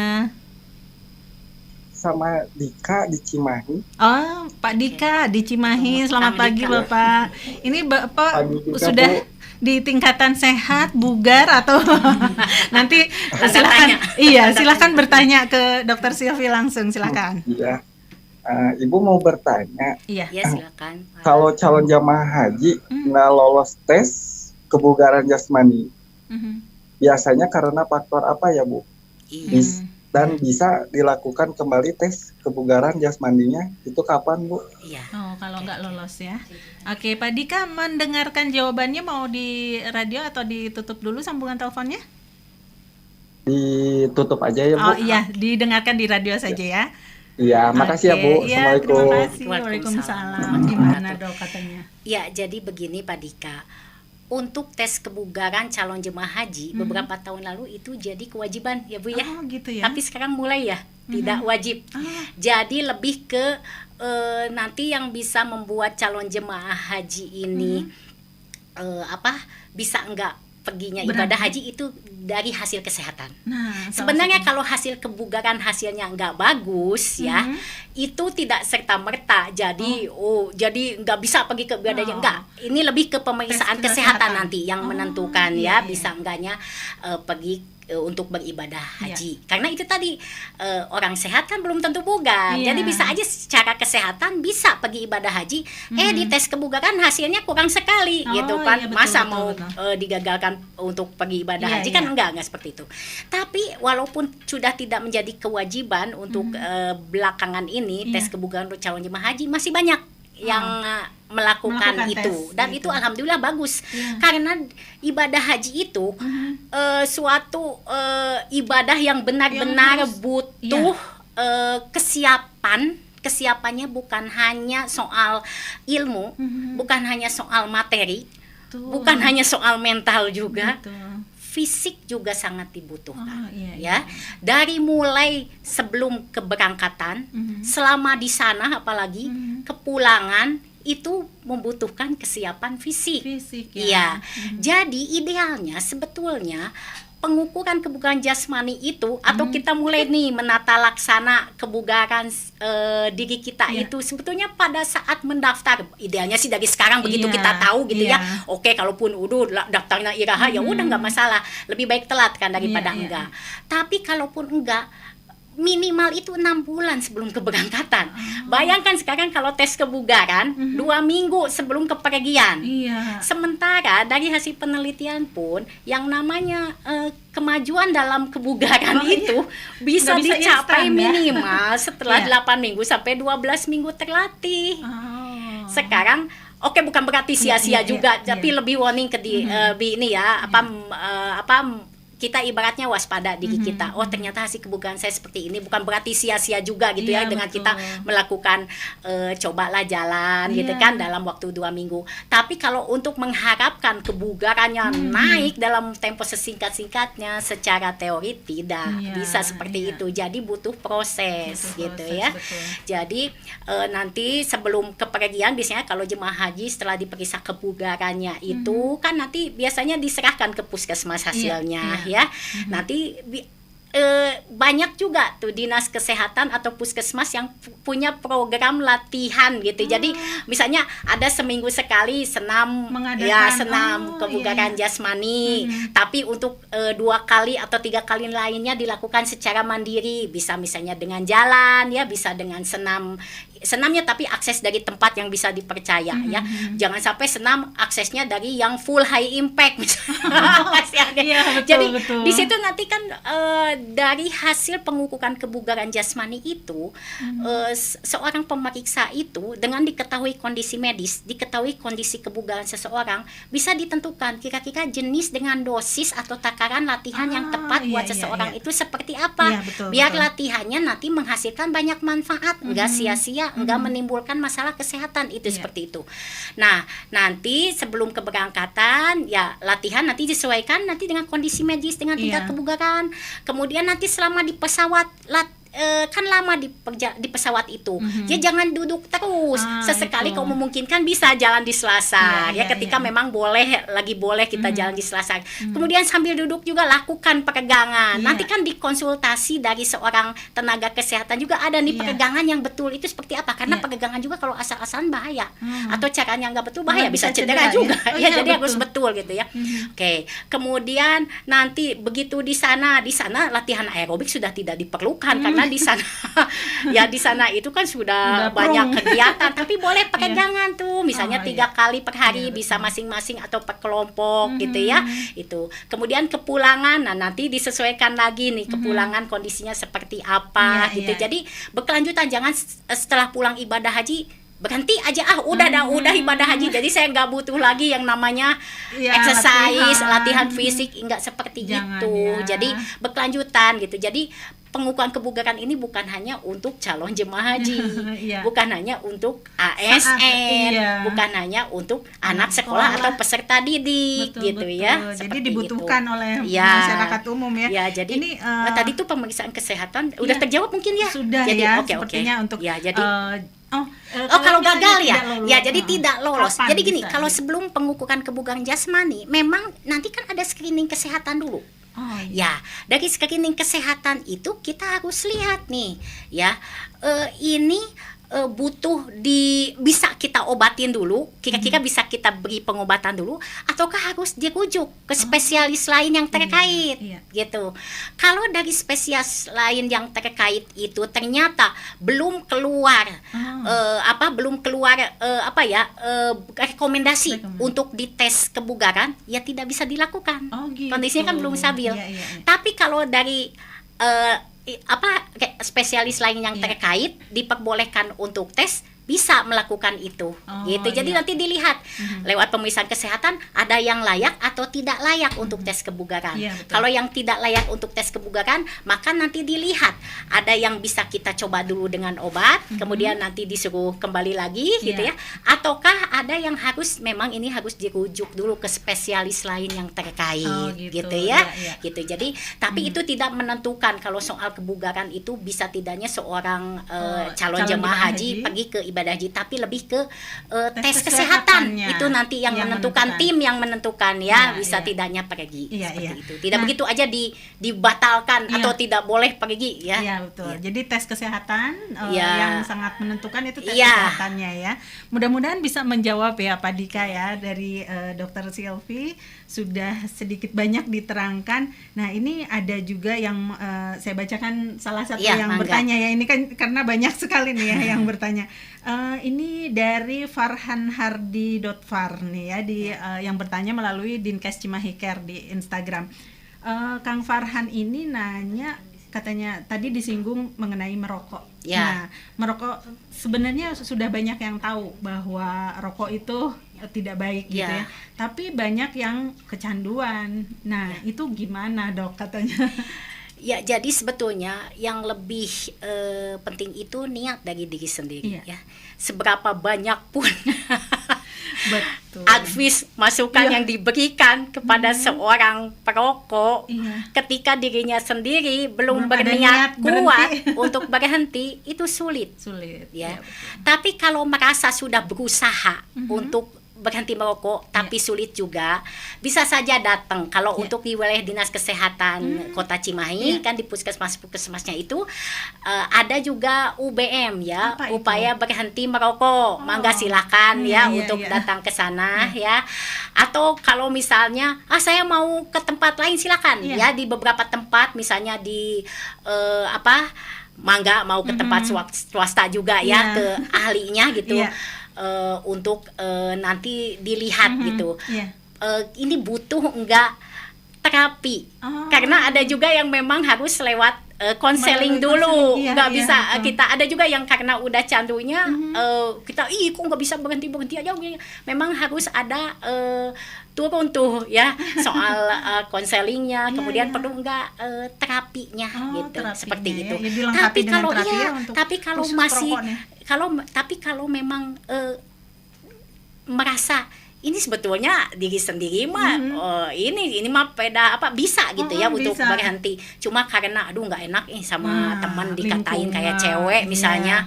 Sama Dika di Cimahi. Oh, Pak Dika di Cimahi. Selamat Kang pagi, Dika. Bapak. Ini Bapak Pagi juga, sudah Bu. di tingkatan sehat, bugar atau nanti Tanda silakan. tanya. Iya, Tanda silakan tanya. bertanya ke Dokter Silvi langsung, silakan. Iya. Ibu mau bertanya, Iya. Ya silakan. kalau calon jamaah haji nggak lolos tes kebugaran jasmani, Mhm. biasanya karena faktor apa ya, Bu? Iya. Dan bisa dilakukan kembali tes kebugaran jasmaninya itu kapan, Bu? Iya. Oh, kalau nggak lolos ya. Oke, Pak Dika mendengarkan jawabannya mau di radio atau ditutup dulu sambungan teleponnya? Ditutup aja ya, Bu. Oh iya, didengarkan di radio saja ya. Iya, makasih ya, Bu. Oke, iya, Assalamualaikum. terima kasih. Waalaikumsalam. Waalaikumsalam. Gimana dok katanya? Ya, jadi begini Pak Dika. Untuk tes kebugaran calon jemaah haji beberapa tahun lalu itu jadi kewajiban ya Bu ya. Oh gitu ya. Tapi sekarang mulai ya tidak wajib. Jadi lebih ke nanti yang bisa membuat calon jemaah haji ini bisa enggak perginya ibadah haji itu dari hasil kesehatan. Nah, Sebenarnya kalau hasil kebugaran hasilnya nggak bagus ya, itu tidak serta merta jadi jadi nggak bisa pergi ke ibadahnya, enggak. Ini lebih ke pemeriksaan Tes kesehatan kesehatan. nanti yang menentukan iya, ya bisa enggaknya pergi untuk beribadah Iya. haji. Karena itu tadi orang sehat kan belum tentu bugar. Iya. Jadi bisa aja secara kesehatan bisa pergi ibadah haji, di tes kebugaran hasilnya kurang sekali Oh, gitu kan. iya, betul, Masa betul, mau betul. digagalkan untuk pergi ibadah Iya, haji kan iya. enggak seperti itu. Tapi walaupun sudah tidak menjadi kewajiban untuk belakangan ini Iya. tes kebugaran untuk calon jemaah haji masih banyak yang melakukan Melakukan itu tes dan gitu. itu alhamdulillah bagus. Iya. Karena ibadah haji itu suatu ibadah yang benar-benar harus- butuh kesiapannya bukan hanya soal ilmu, bukan hanya soal materi, Tuh. bukan hanya soal mental juga, Betul. fisik juga sangat dibutuhkan. Oh, iya, Ya, dari mulai sebelum keberangkatan, selama di sana apalagi kepulangan itu membutuhkan kesiapan fisik. Fisik ya. Iya. Jadi idealnya sebetulnya pengukuran kebugaran jasmani itu atau kita mulai nih menata laksana kebugaran diri kita Iya. itu sebetulnya pada saat mendaftar. Idealnya sih dari sekarang begitu Iya, kita tahu gitu iya. ya. Oke, kalaupun daftarnya iraha ya udah nggak masalah. Lebih baik telat kan daripada Iya, iya. enggak. Tapi kalaupun enggak, minimal itu 6 bulan sebelum keberangkatan. Bayangkan sekarang kalau tes kebugaran 2 minggu sebelum kepergian. Iya. Sementara dari hasil penelitian pun yang namanya kemajuan dalam kebugaran itu bisa Nggak bisa dicapai instan, ya? minimal setelah Iya. 8 minggu sampai 12 minggu terlatih. Oh. Sekarang oke, bukan berarti sia-sia Iya, juga, iya, tapi iya. lebih warning ke ini ya, kita ibaratnya waspada diri kita. Oh, ternyata hasil kebugaran saya seperti ini, bukan berarti sia-sia juga gitu ya dengan betul. kita melakukan cobalah jalan gitu kan dalam waktu 2 minggu. Tapi kalau untuk mengharapkan kebugarannya naik dalam tempo sesingkat-singkatnya secara teori tidak bisa seperti itu. Jadi butuh proses gitu ya. Betul. Jadi nanti sebelum kepergian biasanya kalau jemaah haji setelah diperiksa kebugarannya itu kan nanti biasanya diserahkan ke puskesmas hasilnya ya. Nanti banyak juga tuh dinas kesehatan atau puskesmas yang punya program latihan gitu. Jadi misalnya ada seminggu sekali senam senam kebugaran jasmani, tapi untuk 2 kali atau 3 kali lainnya dilakukan secara mandiri, bisa misalnya dengan jalan ya, bisa dengan senamnya tapi akses dari tempat yang bisa dipercaya ya. Jangan sampai senam aksesnya dari yang full high impact misalnya. Jadi di situ nanti kan dari hasil pengukuran kebugaran jasmani itu seorang pemeriksa itu dengan diketahui kondisi medis, diketahui kondisi kebugaran seseorang, bisa ditentukan kira-kira jenis dengan dosis atau takaran latihan yang tepat buat seseorang itu seperti apa. Biar latihannya nanti menghasilkan banyak manfaat, enggak sia-sia, enggak menimbulkan masalah kesehatan itu seperti itu. Nah, nanti sebelum keberangkatan ya latihan nanti disesuaikan nanti dengan kondisi medis, dengan tingkat kebugaran. Kemudian nanti selama di pesawat kan lama di pesawat itu, ya jangan duduk terus. Sesekali kalau memungkinkan bisa jalan di selasar ketika memang boleh kita jalan di selasar. Kemudian sambil duduk juga lakukan peregangan. Nanti kan dikonsultasi dari seorang tenaga kesehatan juga ada nih peregangan yang betul itu seperti apa, karena peregangan juga kalau asal-asalan bahaya atau caranya nggak betul bahaya, bisa cedera juga jadi harus betul gitu ya. Oke. Kemudian nanti begitu di sana latihan aerobik sudah tidak diperlukan karena di sana itu kan sudah banyak kegiatan, tapi boleh peregangan tuh misalnya 3 kali per hari, bisa masing-masing atau per kelompok gitu ya. Itu kemudian kepulangan, nah nanti disesuaikan lagi nih kepulangan kondisinya seperti apa gitu. Jadi berkelanjutan, jangan setelah pulang ibadah haji berhenti aja, udah ibadah haji, jadi saya nggak butuh lagi yang namanya exercise, latihan fisik, nggak seperti itu. Jadi berkelanjutan gitu. Jadi pengukuran kebugaran ini bukan hanya untuk calon jemaah haji, bukan hanya untuk ASN, bukan hanya untuk anak sekolah atau peserta didik, ya. Jadi dibutuhkan oleh masyarakat umum ya. Ya, jadi ini tadi tuh pemeriksaan kesehatan udah terjawab mungkin ya. Sudah jadi, ya, sepertinya untuk ya, jadi kalau gagal jadi tidak lolos. Kapan jadi gini, kalau sebelum pengukuran kebugaran jasmani, memang nanti kan ada screening kesehatan dulu. Ya, dari screening kesehatan itu kita harus lihat nih, ya, ini butuh bisa kita obatin dulu, kira-kira bisa kita beri pengobatan dulu, ataukah harus dirujuk ke spesialis lain yang terkait, gitu. Kalau dari spesialis lain yang terkait itu ternyata belum keluar rekomendasi untuk dites kebugaran, ya tidak bisa dilakukan. Kondisinya kan belum stabil. Tapi kalau dari spesialis lain yang terkait diperbolehkan untuk tes, bisa melakukan itu, gitu. Jadi nanti dilihat lewat pemeriksaan kesehatan ada yang layak atau tidak layak untuk tes kebugaran. Kalau yang tidak layak untuk tes kebugaran, maka nanti dilihat ada yang bisa kita coba dulu dengan obat, kemudian nanti disuruh kembali lagi, gitu ya. Ataukah ada yang memang ini harus dirujuk dulu ke spesialis lain yang terkait, gitu ya. Gitu. Jadi, tapi itu tidak menentukan kalau soal kebugaran itu bisa tidaknya seorang calon jemaah haji pergi ke ibadah haji, tapi lebih ke tes kesehatan itu nanti yang menentukan, tim yang menentukan bisa tidaknya pergi seperti itu. Tidak begitu aja dibatalkan atau tidak boleh pergi ya. Iya, betul. Jadi tes kesehatan yang sangat menentukan itu tes kesehatannya ya. Mudah-mudahan bisa menjawab ya Pak Dika ya, dari Dr. Silvi sudah sedikit banyak diterangkan. Nah, ini ada juga yang saya bacakan salah satu yang bertanya ya. Ini kan karena banyak sekali nih ya yang bertanya. Ini dari farhanhardi.far nih ya, yang bertanya melalui Dinkes Cimahi Care di Instagram. Kang Farhan ini nanya, katanya tadi disinggung mengenai merokok. Ya. Nah, merokok sebenarnya sudah banyak yang tahu bahwa rokok itu tidak baik gitu ya. Tapi banyak yang kecanduan. Nah, itu gimana, Dok, katanya? Ya, jadi sebetulnya yang lebih penting itu niat dari diri sendiri ya. Seberapa banyak pun betul. advice masukan yang diberikan kepada seorang perokok, ketika dirinya sendiri belum berniat kuat untuk berhenti, itu sulit ya. Tapi kalau merasa sudah berusaha untuk berhenti merokok tapi sulit juga, bisa saja datang. Kalau untuk di wilayah Dinas Kesehatan Kota Cimahi kan di puskesmasnya itu ada juga UBM ya. Apa upaya itu? Berhenti merokok. Mangga silakan untuk datang ke sana ya. Atau kalau misalnya saya mau ke tempat lain, silakan ya. Di beberapa tempat misalnya di mangga mau ke tempat swasta juga ya, ke ahlinya gitu. Untuk nanti dilihat gitu. Ini butuh enggak terapi, karena ada juga yang memang harus lewat konseling dulu, nggak bisa kita. Ada juga yang karena udah candunya kita kok nggak bisa berhenti aja. Memang harus ada turun tuh ya soal konselingnya, kemudian perlu enggak terapinya gitu, seperti itu. Tapi kalau masih kalau memang merasa ini sebetulnya diri sendiri mah ini mah bisa gitu ya untuk berhenti, cuma karena aduh nggak enak sama teman dikatain kayak cewek misalnya,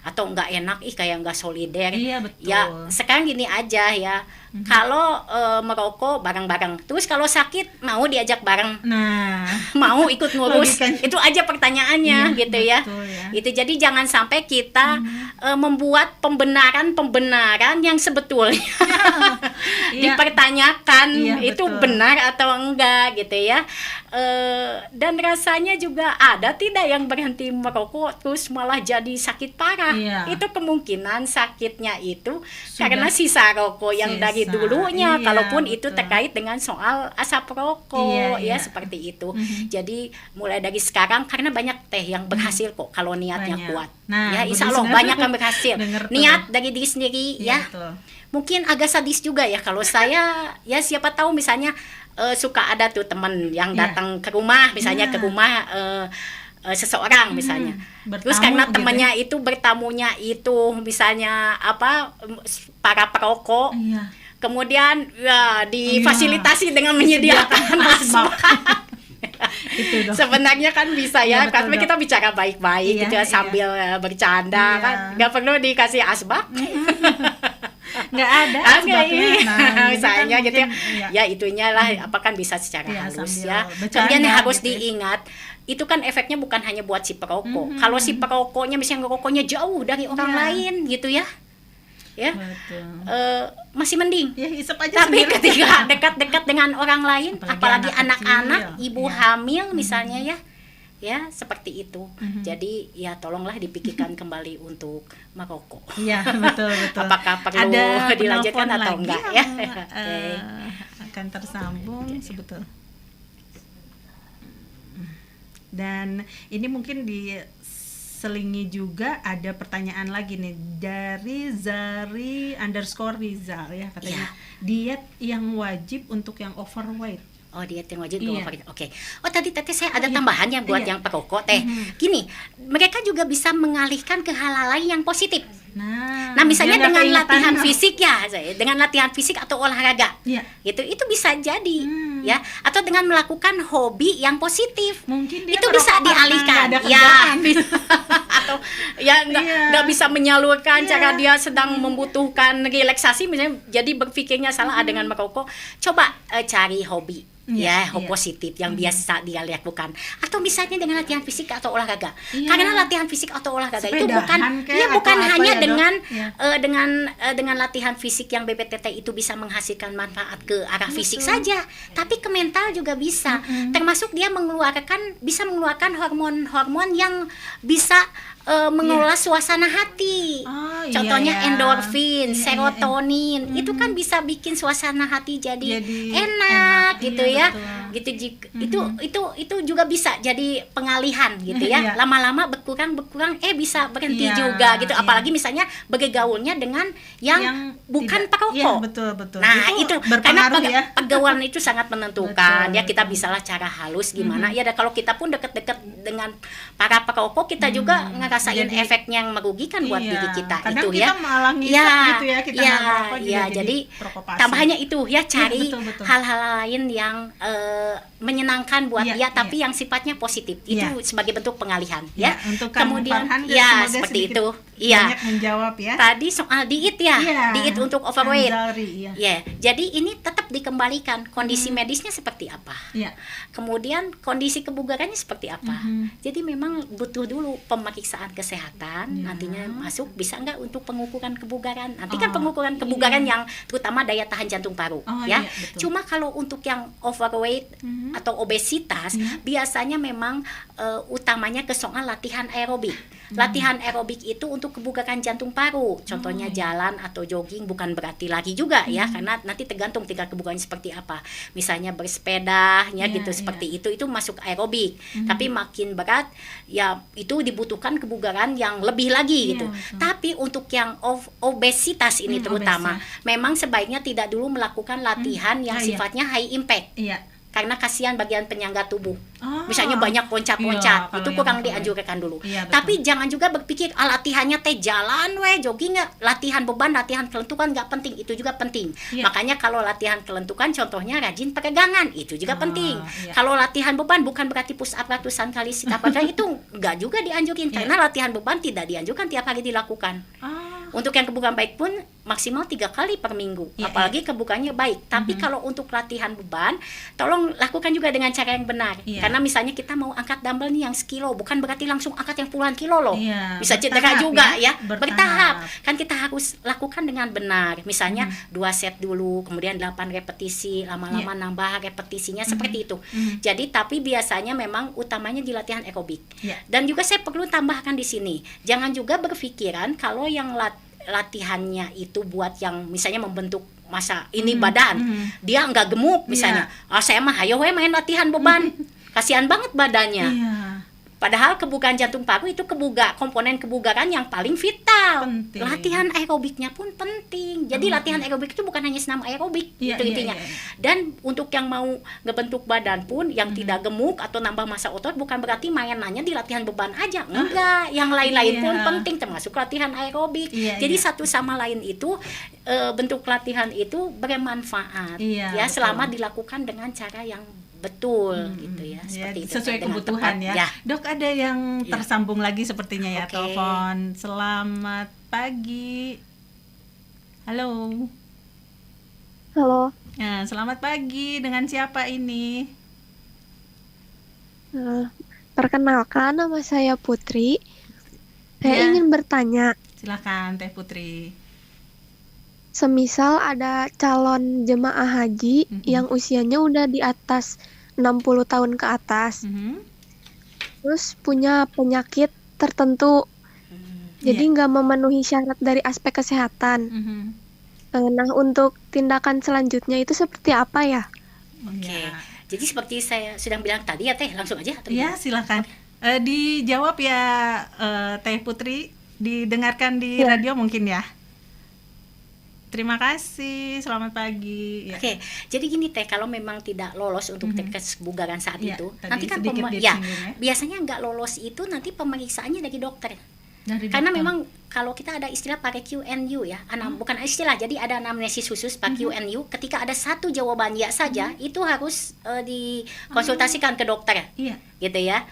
atau nggak enak kayak nggak solider ya. Sekarang gini aja ya, kalau merokok bareng-bareng, terus kalau sakit mau diajak bareng, mau ikut ngurus, itu aja pertanyaannya gitu ya. Itu jadi jangan sampai kita membuat pembenaran yang sebetulnya dipertanyakan itu benar atau enggak gitu ya. Dan rasanya juga ada tidak yang berhenti merokok terus malah jadi sakit parah. Itu kemungkinan sakitnya itu karena sisa rokok yang dari dulunya, kalaupun itu terkait dengan soal asap rokok seperti itu. Jadi mulai dari sekarang, karena banyak yang berhasil kok kalau niatnya kuat. Insya Allah banyak yang berhasil. Niat dari diri sendiri ya. Mungkin agak sadis juga ya kalau saya ya, siapa tahu misalnya suka ada tuh teman yang datang ke rumah misalnya, ke rumah seseorang misalnya, terus karena temannya itu bertamunya itu misalnya para perokok, kemudian difasilitasi dengan menyediakan asbak. Sebenarnya kan bisa ya, karena kita bicara baik-baik gitu sambil bercanda kan, nggak perlu dikasih asbak. Nggak ada asbaknya, misalnya gitu ya, itunya lah kan bisa secara halus ya. Kemudian harus diingat, itu kan efeknya bukan hanya buat si perokok. Kalau si perokoknya misalnya ngerokoknya jauh dari orang lain gitu ya, masih mending. Tapi ketika dekat-dekat dengan orang lain, apalagi anak-anak, ibu hamil misalnya ya seperti itu. Jadi ya tolonglah dipikirkan kembali untuk merokok. Betul. Apakah perlu dilanjutkan atau enggak ya? Akan tersambung sebetul. Dan ini mungkin diselingi juga ada pertanyaan lagi nih dari Zari_Rizal ya, katanya diet yang wajib untuk yang overweight. Diet yang wajib Oke. Tadi saya ada tambahan yang buat yang perokok gini, mereka juga bisa mengalihkan ke hal lain yang positif. Nah misalnya dengan latihan fisik dengan latihan fisik atau olahraga gitu, itu bisa jadi ya, atau dengan melakukan hobi yang positif, mungkin itu bisa dialihkan atau nggak bisa menyalurkan cara dia sedang membutuhkan relaksasi misalnya, jadi berpikirnya salah dengan merokok. Coba cari hobi positif yang biasa dia lakukan, atau misalnya dengan latihan fisik atau olahraga. Karena latihan fisik atau olahraga itu bukan hanya dengan latihan fisik yang BPTT itu bisa menghasilkan manfaat ke arah fisik saja, tapi ke mental juga bisa. Termasuk dia bisa mengeluarkan hormon-hormon yang bisa mengelola suasana hati. Oh, iya, Contohnya ya. endorfin, Iya, serotonin, itu kan bisa bikin suasana hati jadi Jadi enak gitu iya, ya. betul. Gitu itu juga bisa jadi pengalihan gitu ya. Iya. Lama-lama berkurang bisa berhenti Iya, juga gitu. iya. Apalagi misalnya bergaulnya dengan yang bukan tidak- perokok. Iya, betul. Nah, itu karena berpengaruh ya. pergaulan itu sangat menentukan. Betul, Ya kita betul. bisalah cara halus gimana. Ya dan kalau kita pun deket-deket dengan para perokok, kita juga ngerasain Jadi- efeknya yang merugikan buat Iya, diri kita kadang itu kita ya. malah ngisep Ya, gitu ya, kita ya, nggak merokok juga ya, jadi jadi perokok pasif. tambahannya itu ya cari betul. hal-hal lain yang menyenangkan buat Iya, dia, tapi yang sifatnya positif. Iya. Itu sebagai bentuk pengalihan Ya, ya. untuk Kang Kemudian Farhan, ya semoga seperti sedikit itu. Iya. banyak menjawab ya. Tadi soal diet ya, Iya. diet untuk overweight. Anxiety, iya. Ya, jadi ini tetap dikembalikan kondisi medisnya seperti apa. Iya. Kemudian kondisi kebugarannya seperti apa. Mhm. Jadi memang butuh dulu pemeriksaan kesehatan, Ya. nantinya masuk bisa nggak untuk pengukuran kebugaran. Nanti Oh, kan pengukuran kebugaran yang terutama daya tahan jantung paru Oh, ya. iya, betul. Cuma kalau untuk yang overweight atau obesitas biasanya memang utamanya ke soal latihan aerobik. Latihan aerobik itu untuk kebugaran jantung paru. Contohnya jalan atau jogging, bukan berarti lagi juga ya, karena nanti tergantung tingkat kebugarannya seperti apa. Misalnya bersepeda ya Iya, gitu seperti itu masuk aerobik. Tapi makin berat ya itu dibutuhkan kebugaran yang lebih lagi Iya, gitu. betul. Tapi untuk yang obesitas ini terutama memang sebaiknya tidak dulu melakukan latihan yang iya. sifatnya high impact. Iya. Karena kasihan bagian penyangga tubuh. Oh. Misalnya banyak Iya, loncat-loncat, kalau itu yang kurang overweight. dianjurkan dulu. Iya, betul. Tapi jangan juga berpikir latihannya teh jalan jogging nggak, latihan beban, latihan kelentukan nggak penting, itu juga penting. Iya. Makanya kalau latihan kelentukan contohnya rajin peregangan, itu juga penting. Iya. Kalau latihan beban bukan berarti push up ratusan kali, sit up itu nggak juga dianjurin, karena latihan beban tidak dianjurkan tiap hari dilakukan. Ah. Untuk yang kebugaran baik pun maksimal 3 kali per minggu, Iya, apalagi kebugarannya baik. Tapi kalau untuk latihan beban, tolong lakukan juga dengan cara yang benar. Iya. Karena misalnya kita mau angkat dumbbell nih yang sekilo, bukan berarti langsung angkat yang puluhan kilo loh. Iya, Bisa cedera bertahap juga ya, ya, bertahap. bertahap. Kan kita harus lakukan dengan benar. Misalnya 2 set dulu, kemudian 8 repetisi, lama-lama nambah repetisinya seperti itu. Jadi tapi biasanya memang utamanya di latihan aerobik. Iya. Dan juga saya perlu tambahkan di sini, jangan juga berpikiran kalau yang latihannya itu buat yang misalnya membentuk masa ini badan, dia nggak gemuk misalnya. Saya mah ayo we main latihan beban. Kasihan banget badannya. Iya. Padahal kebugaran jantung paru itu komponen kebugaran yang paling vital. Penting. Latihan aerobiknya pun penting. Jadi latihan aerobik itu bukan hanya senam aerobik, Iya, itu iya, intinya. iya. Dan untuk yang mau ngebentuk badan pun yang tidak gemuk atau nambah massa otot bukan berarti mainannya di latihan beban aja. Enggak, yang lain-lain Iya. pun penting termasuk latihan aerobik. Iya, Jadi iya. satu sama lain itu bentuk latihan itu bermanfaat Iya, ya betul. selama dilakukan dengan cara yang betul gitu ya, seperti itu sesuai dengan kebutuhan tepat. ya. Dok, ada yang Ya. tersambung lagi sepertinya ya, Oke. telepon. Selamat pagi. Halo. Halo, Nah, selamat pagi. Dengan siapa ini? perkenalkan nama saya Putri. Saya Ya. ingin bertanya, Silakan Teh Putri. semisal ada calon jemaah haji yang usianya udah di atas 60 tahun ke atas, Mhm. terus punya penyakit tertentu, jadi nggak memenuhi syarat dari aspek kesehatan. Mhm. Nah, untuk tindakan selanjutnya itu seperti apa ya? Oke. Ya. Jadi seperti saya sudah bilang tadi ya Teh, langsung aja atau Ya, gimana? silakan. Dijawab ya, Teh Putri. Didengarkan di Ya. radio mungkin ya. Terima kasih. Selamat pagi. Ya. Oke, jadi gini Teh, kalau memang tidak lolos untuk tes kebugaran saat Ya, itu, tadi nanti kan sedikit ya, disinggung ya. biasanya nggak lolos itu nanti pemeriksaannya dari dokter. Dari Karena dokter. memang kalau kita ada istilah pakai Q&U ya, bukan istilah, jadi ada anamnesis khusus pakai Q&U. Ketika ada satu jawaban ya saja, itu harus dikonsultasikan ke dokter, Iya. gitu ya.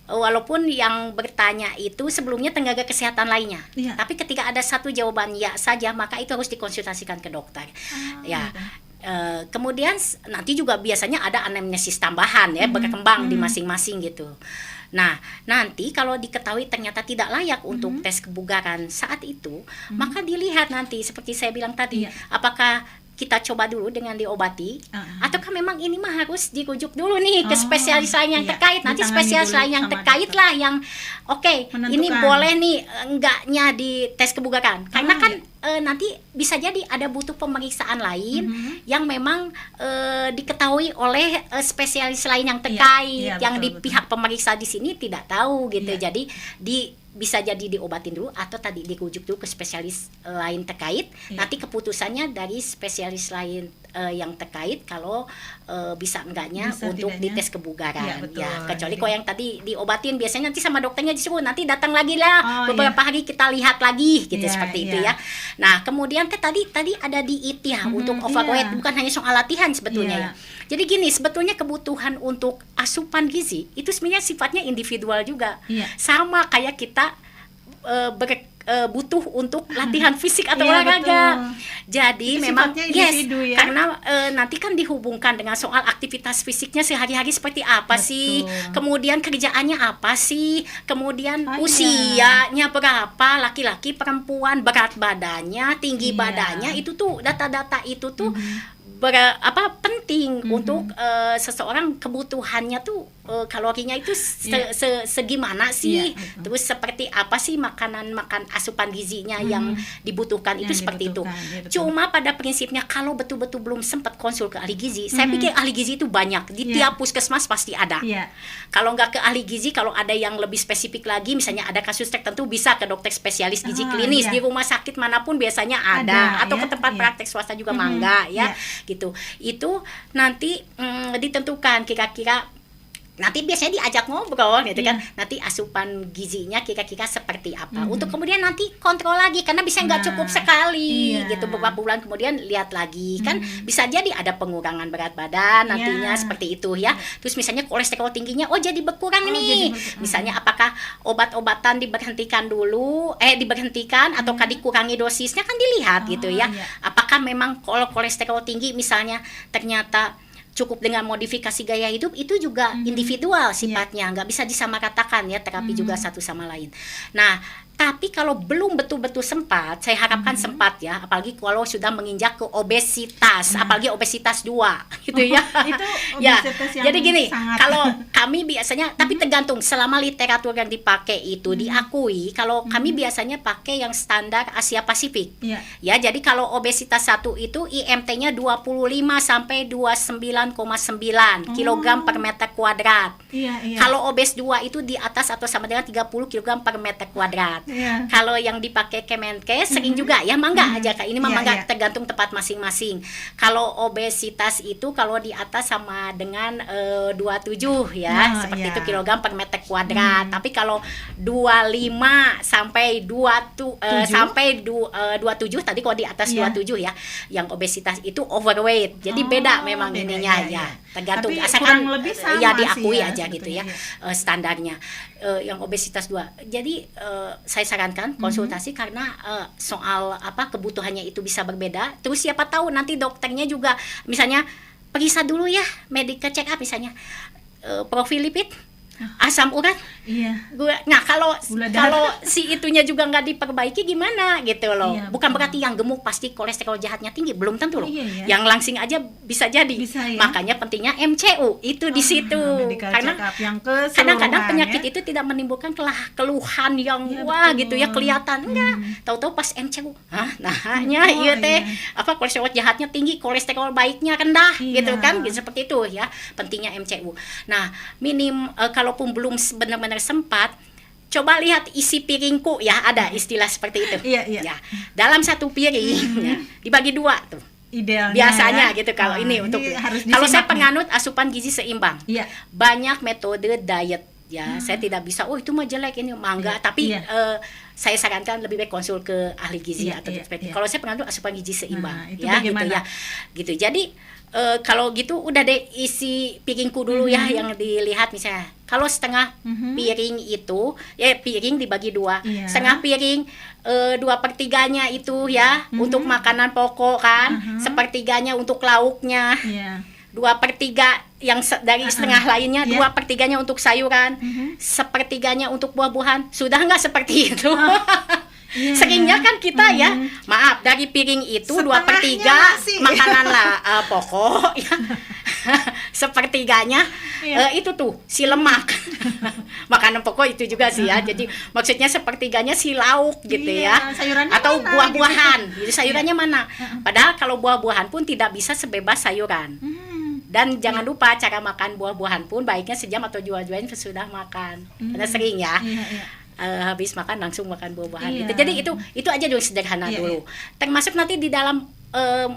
Walaupun yang bertanya itu sebelumnya tenaga kesehatan lainnya, Iya. tapi ketika ada satu jawaban ya saja, maka itu harus dikonsultasikan ke dokter. Ya. Kemudian nanti juga biasanya ada anamnesis tambahan ya, berkembang di masing-masing gitu. Nah, nanti kalau diketahui ternyata tidak layak untuk tes kebugaran saat itu, maka dilihat nanti seperti saya bilang tadi, Iya. apakah kita coba dulu dengan diobati, ataukah memang ini mah harus dirujuk dulu nih ke spesialis lain yang terkait. Nanti spesialis lain yang terkait lah yang ini boleh nih enggaknya di tes kebugaran. Karena kan nanti bisa jadi ada butuh pemeriksaan lain yang memang diketahui oleh spesialis lain yang terkait, yang di pihak pemeriksa di sini tidak tahu gitu. Jadi bisa jadi diobatin dulu atau tadi dirujuk dulu ke spesialis lain terkait. Nanti keputusannya dari spesialis lain yang terkait kalau bisa enggaknya untuk dites kebugaran. Kecuali kalau yang tadi diobatin biasanya nanti sama dokternya disuruh nanti datang lagi lah beberapa hari kita lihat lagi gitu seperti itu ya. Nah, kemudian tadi ada diet ya untuk overweight, bukan hanya soal latihan sebetulnya ya. Jadi gini, sebetulnya kebutuhan untuk asupan gizi itu sebenarnya sifatnya individual juga. Sama kayak kita butuh untuk latihan fisik atau olahraga. Jadi itu memang karena nanti kan dihubungkan dengan soal aktivitas fisiknya sehari-hari seperti apa sih, kemudian kerjaannya apa sih, kemudian usianya berapa, laki-laki, perempuan, berat badannya, tinggi badannya, itu tuh data-data itu tuh penting untuk seseorang kebutuhannya tuh kalorinya itu segimana sih, terus seperti apa sih makanan asupan gizinya yang dibutuhkan itu seperti itu. Cuma pada prinsipnya kalau betul-betul belum sempat konsul ke ahli gizi, saya pikir ahli gizi itu banyak di tiap puskesmas pasti ada. Kalau nggak ke ahli gizi, kalau ada yang lebih spesifik lagi, misalnya ada kasus tertentu bisa ke dokter spesialis gizi klinis di rumah sakit manapun biasanya ada atau ke tempat praktek swasta juga mangga ya. Gitu. Itu nanti ditentukan kira-kira, nanti biasanya diajak ngobrol gitu kan, nanti asupan gizinya kira-kira seperti apa, untuk kemudian nanti kontrol lagi, karena bisa nggak cukup sekali gitu, beberapa bulan kemudian lihat lagi kan, bisa jadi ada pengurangan berat badan nantinya seperti itu ya. Terus misalnya kolesterol tingginya jadi berkurang nih, misalnya apakah obat-obatan diberhentikan dulu, diberhentikan ataukah dikurangi dosisnya, kan dilihat gitu ya. Apakah memang kalau kolesterol tinggi misalnya ternyata cukup dengan modifikasi gaya hidup, itu juga individual sifatnya, nggak bisa disamaratakan ya, terapi juga satu sama lain. Nah, tapi kalau belum betul-betul sempat, saya harapkan sempat ya, apalagi kalau sudah menginjak ke obesitas, apalagi obesitas 2 gitu ya. Itu obesitas yang jadi gini, sangat... kalau kami biasanya, tapi tergantung selama literatur yang dipakai itu diakui, kalau kami biasanya pakai yang standar Asia Pasifik. Ya, jadi kalau obesitas 1 itu IMT-nya 25 sampai 29,9 kg per meter kuadrat. Kalau obes 2 itu di atas atau sama dengan 30 kg per meter kuadrat. Kalau yang dipakai Kemenkes sering juga ya, mangga aja Kak, ini mah mangga, tergantung tempat masing-masing. Kalau obesitas itu kalau di atas sama dengan 27 ya, seperti itu kilogram per meter kuadrat. Tapi kalau 25 sampai 27 tadi, kalau di atas 27 ya, yang obesitas itu overweight. Jadi beda memang ininya ya. Tergantung, asalkan ya diakui aja gitu ya, standarnya. Yang obesitas 2. Jadi saya sarankan konsultasi karena soal kebutuhannya itu bisa berbeda. Terus siapa tahu nanti dokternya juga misalnya periksa dulu ya, medical check up misalnya, profil lipid, asam urat. Nah, kalau si itunya juga nggak diperbaiki gimana gitu loh. Bukan berarti yang gemuk pasti kolesterol jahatnya tinggi, belum tentu loh. Yang langsing aja bisa jadi. Makanya pentingnya MCU itu di situ. Karena kadang-kadang penyakit itu tidak menimbulkan keluhan yang gitu ya, kelihatan enggak. Tahu-tahu pas MCU, iya teh kolesterol jahatnya tinggi, kolesterol baiknya rendah gitu kan, gitu, seperti itu ya. Pentingnya MCU. Nah, kalaupun belum benar-benar sempat, coba lihat isi piringku ya, ada istilah seperti itu. Ya, dalam satu piring dibagi 2 tuh. Idealnya biasanya ya, gitu kalau ini untuk kalau saya penganut asupan gizi seimbang. Banyak metode diet ya. Saya tidak bisa itu mah jelek, ini mangga, tapi saya sarankan lebih baik konsul ke ahli gizi atau kalau saya penganut asupan gizi seimbang ya gitu ya. Gitu. Jadi kalau gitu udah deh isi piringku dulu ya yang dilihat, misalnya kalau setengah piring itu ya, piring dibagi 2, setengah piring 2/3 itu ya untuk makanan pokok kan, sepertiganya untuk lauknya, 2/3 yang dari setengah lainnya, 2/3 untuk sayuran, sepertiganya untuk buah-buahan. Sudah nggak seperti itu? Iya. Seringnya kan kita ya, maaf, dari piring itu 2/3 nasi. makanan lah pokok ya. Sepertiganya itu tuh si lemak. Makanan pokok itu juga sih ya. Jadi maksudnya sepertiganya si lauk gitu ya. Sayurannya Atau mana, buah-buahan. gitu. Jadi sayurannya mana? Padahal kalau buah-buahan pun tidak bisa sebebas sayuran. Dan jangan lupa cara makan buah-buahan pun baiknya sejam atau 2 jam sesudah makan. Karena sering ya. Habis makan langsung makan buah-buahan gitu. Jadi itu aja dulu sederhana dulu. Termasuk nanti di dalam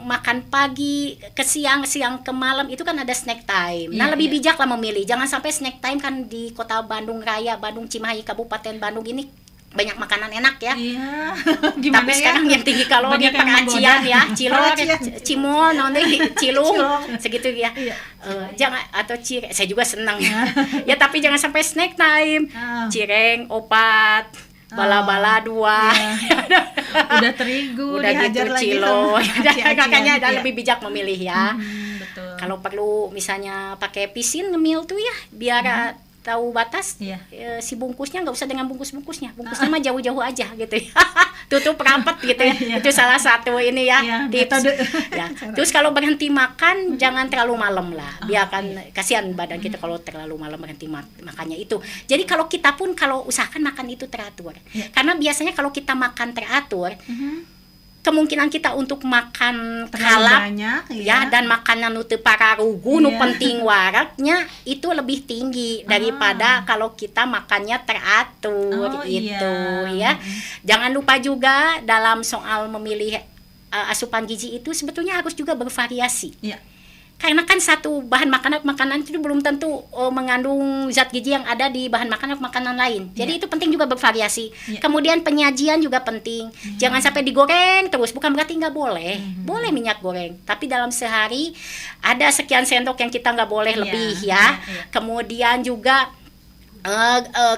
makan pagi ke siang ke malam itu kan ada snack time. Nah, lebih bijak lah memilih. Jangan sampai snack time kan di Kota Bandung Raya, Bandung Cimahi, Kabupaten Bandung ini banyak makanan enak ya. Iya. Tapi sekarang yang tinggi kalori pengacian ya, cilok, cimol, cilung, segitu ya. Jangan atau saya juga senang ya, tapi jangan sampai snack time. Cireng, opat, bala-bala 2. Udah terigu, udah gitu cilo. Makanya ada lebih bijak memilih ya. Betul. Kalau perlu misalnya pakai pisin ngemil tuh ya, biar tahu batas. Si bungkusnya nggak usah dengan bungkusnya mah jauh-jauh aja gitu ya. Tutup rapat gitu ya. Itu salah satu ini ya, tips ya. Terus kalau berhenti makan jangan terlalu malam lah, biarkan kasihan badan kita kalau terlalu malam berhenti makannya itu. Jadi kalau kita pun kalau usahakan makan itu teratur, karena biasanya kalau kita makan teratur kemungkinan kita untuk makan kalap banyak, ya dan makanan nu teu pararugu nu penting waraknya itu lebih tinggi daripada kalau kita makannya teratur ya. Jangan lupa juga dalam soal memilih asupan gizi itu sebetulnya harus juga bervariasi. Karena kan satu bahan makanan itu belum tentu mengandung zat gizi yang ada di bahan makanan lain. Jadi itu penting juga bervariasi. Kemudian penyajian juga penting. Jangan sampai digoreng terus. Bukan berarti nggak boleh. Boleh minyak goreng. Tapi dalam sehari ada sekian sendok yang kita nggak boleh lebih ya. Kemudian juga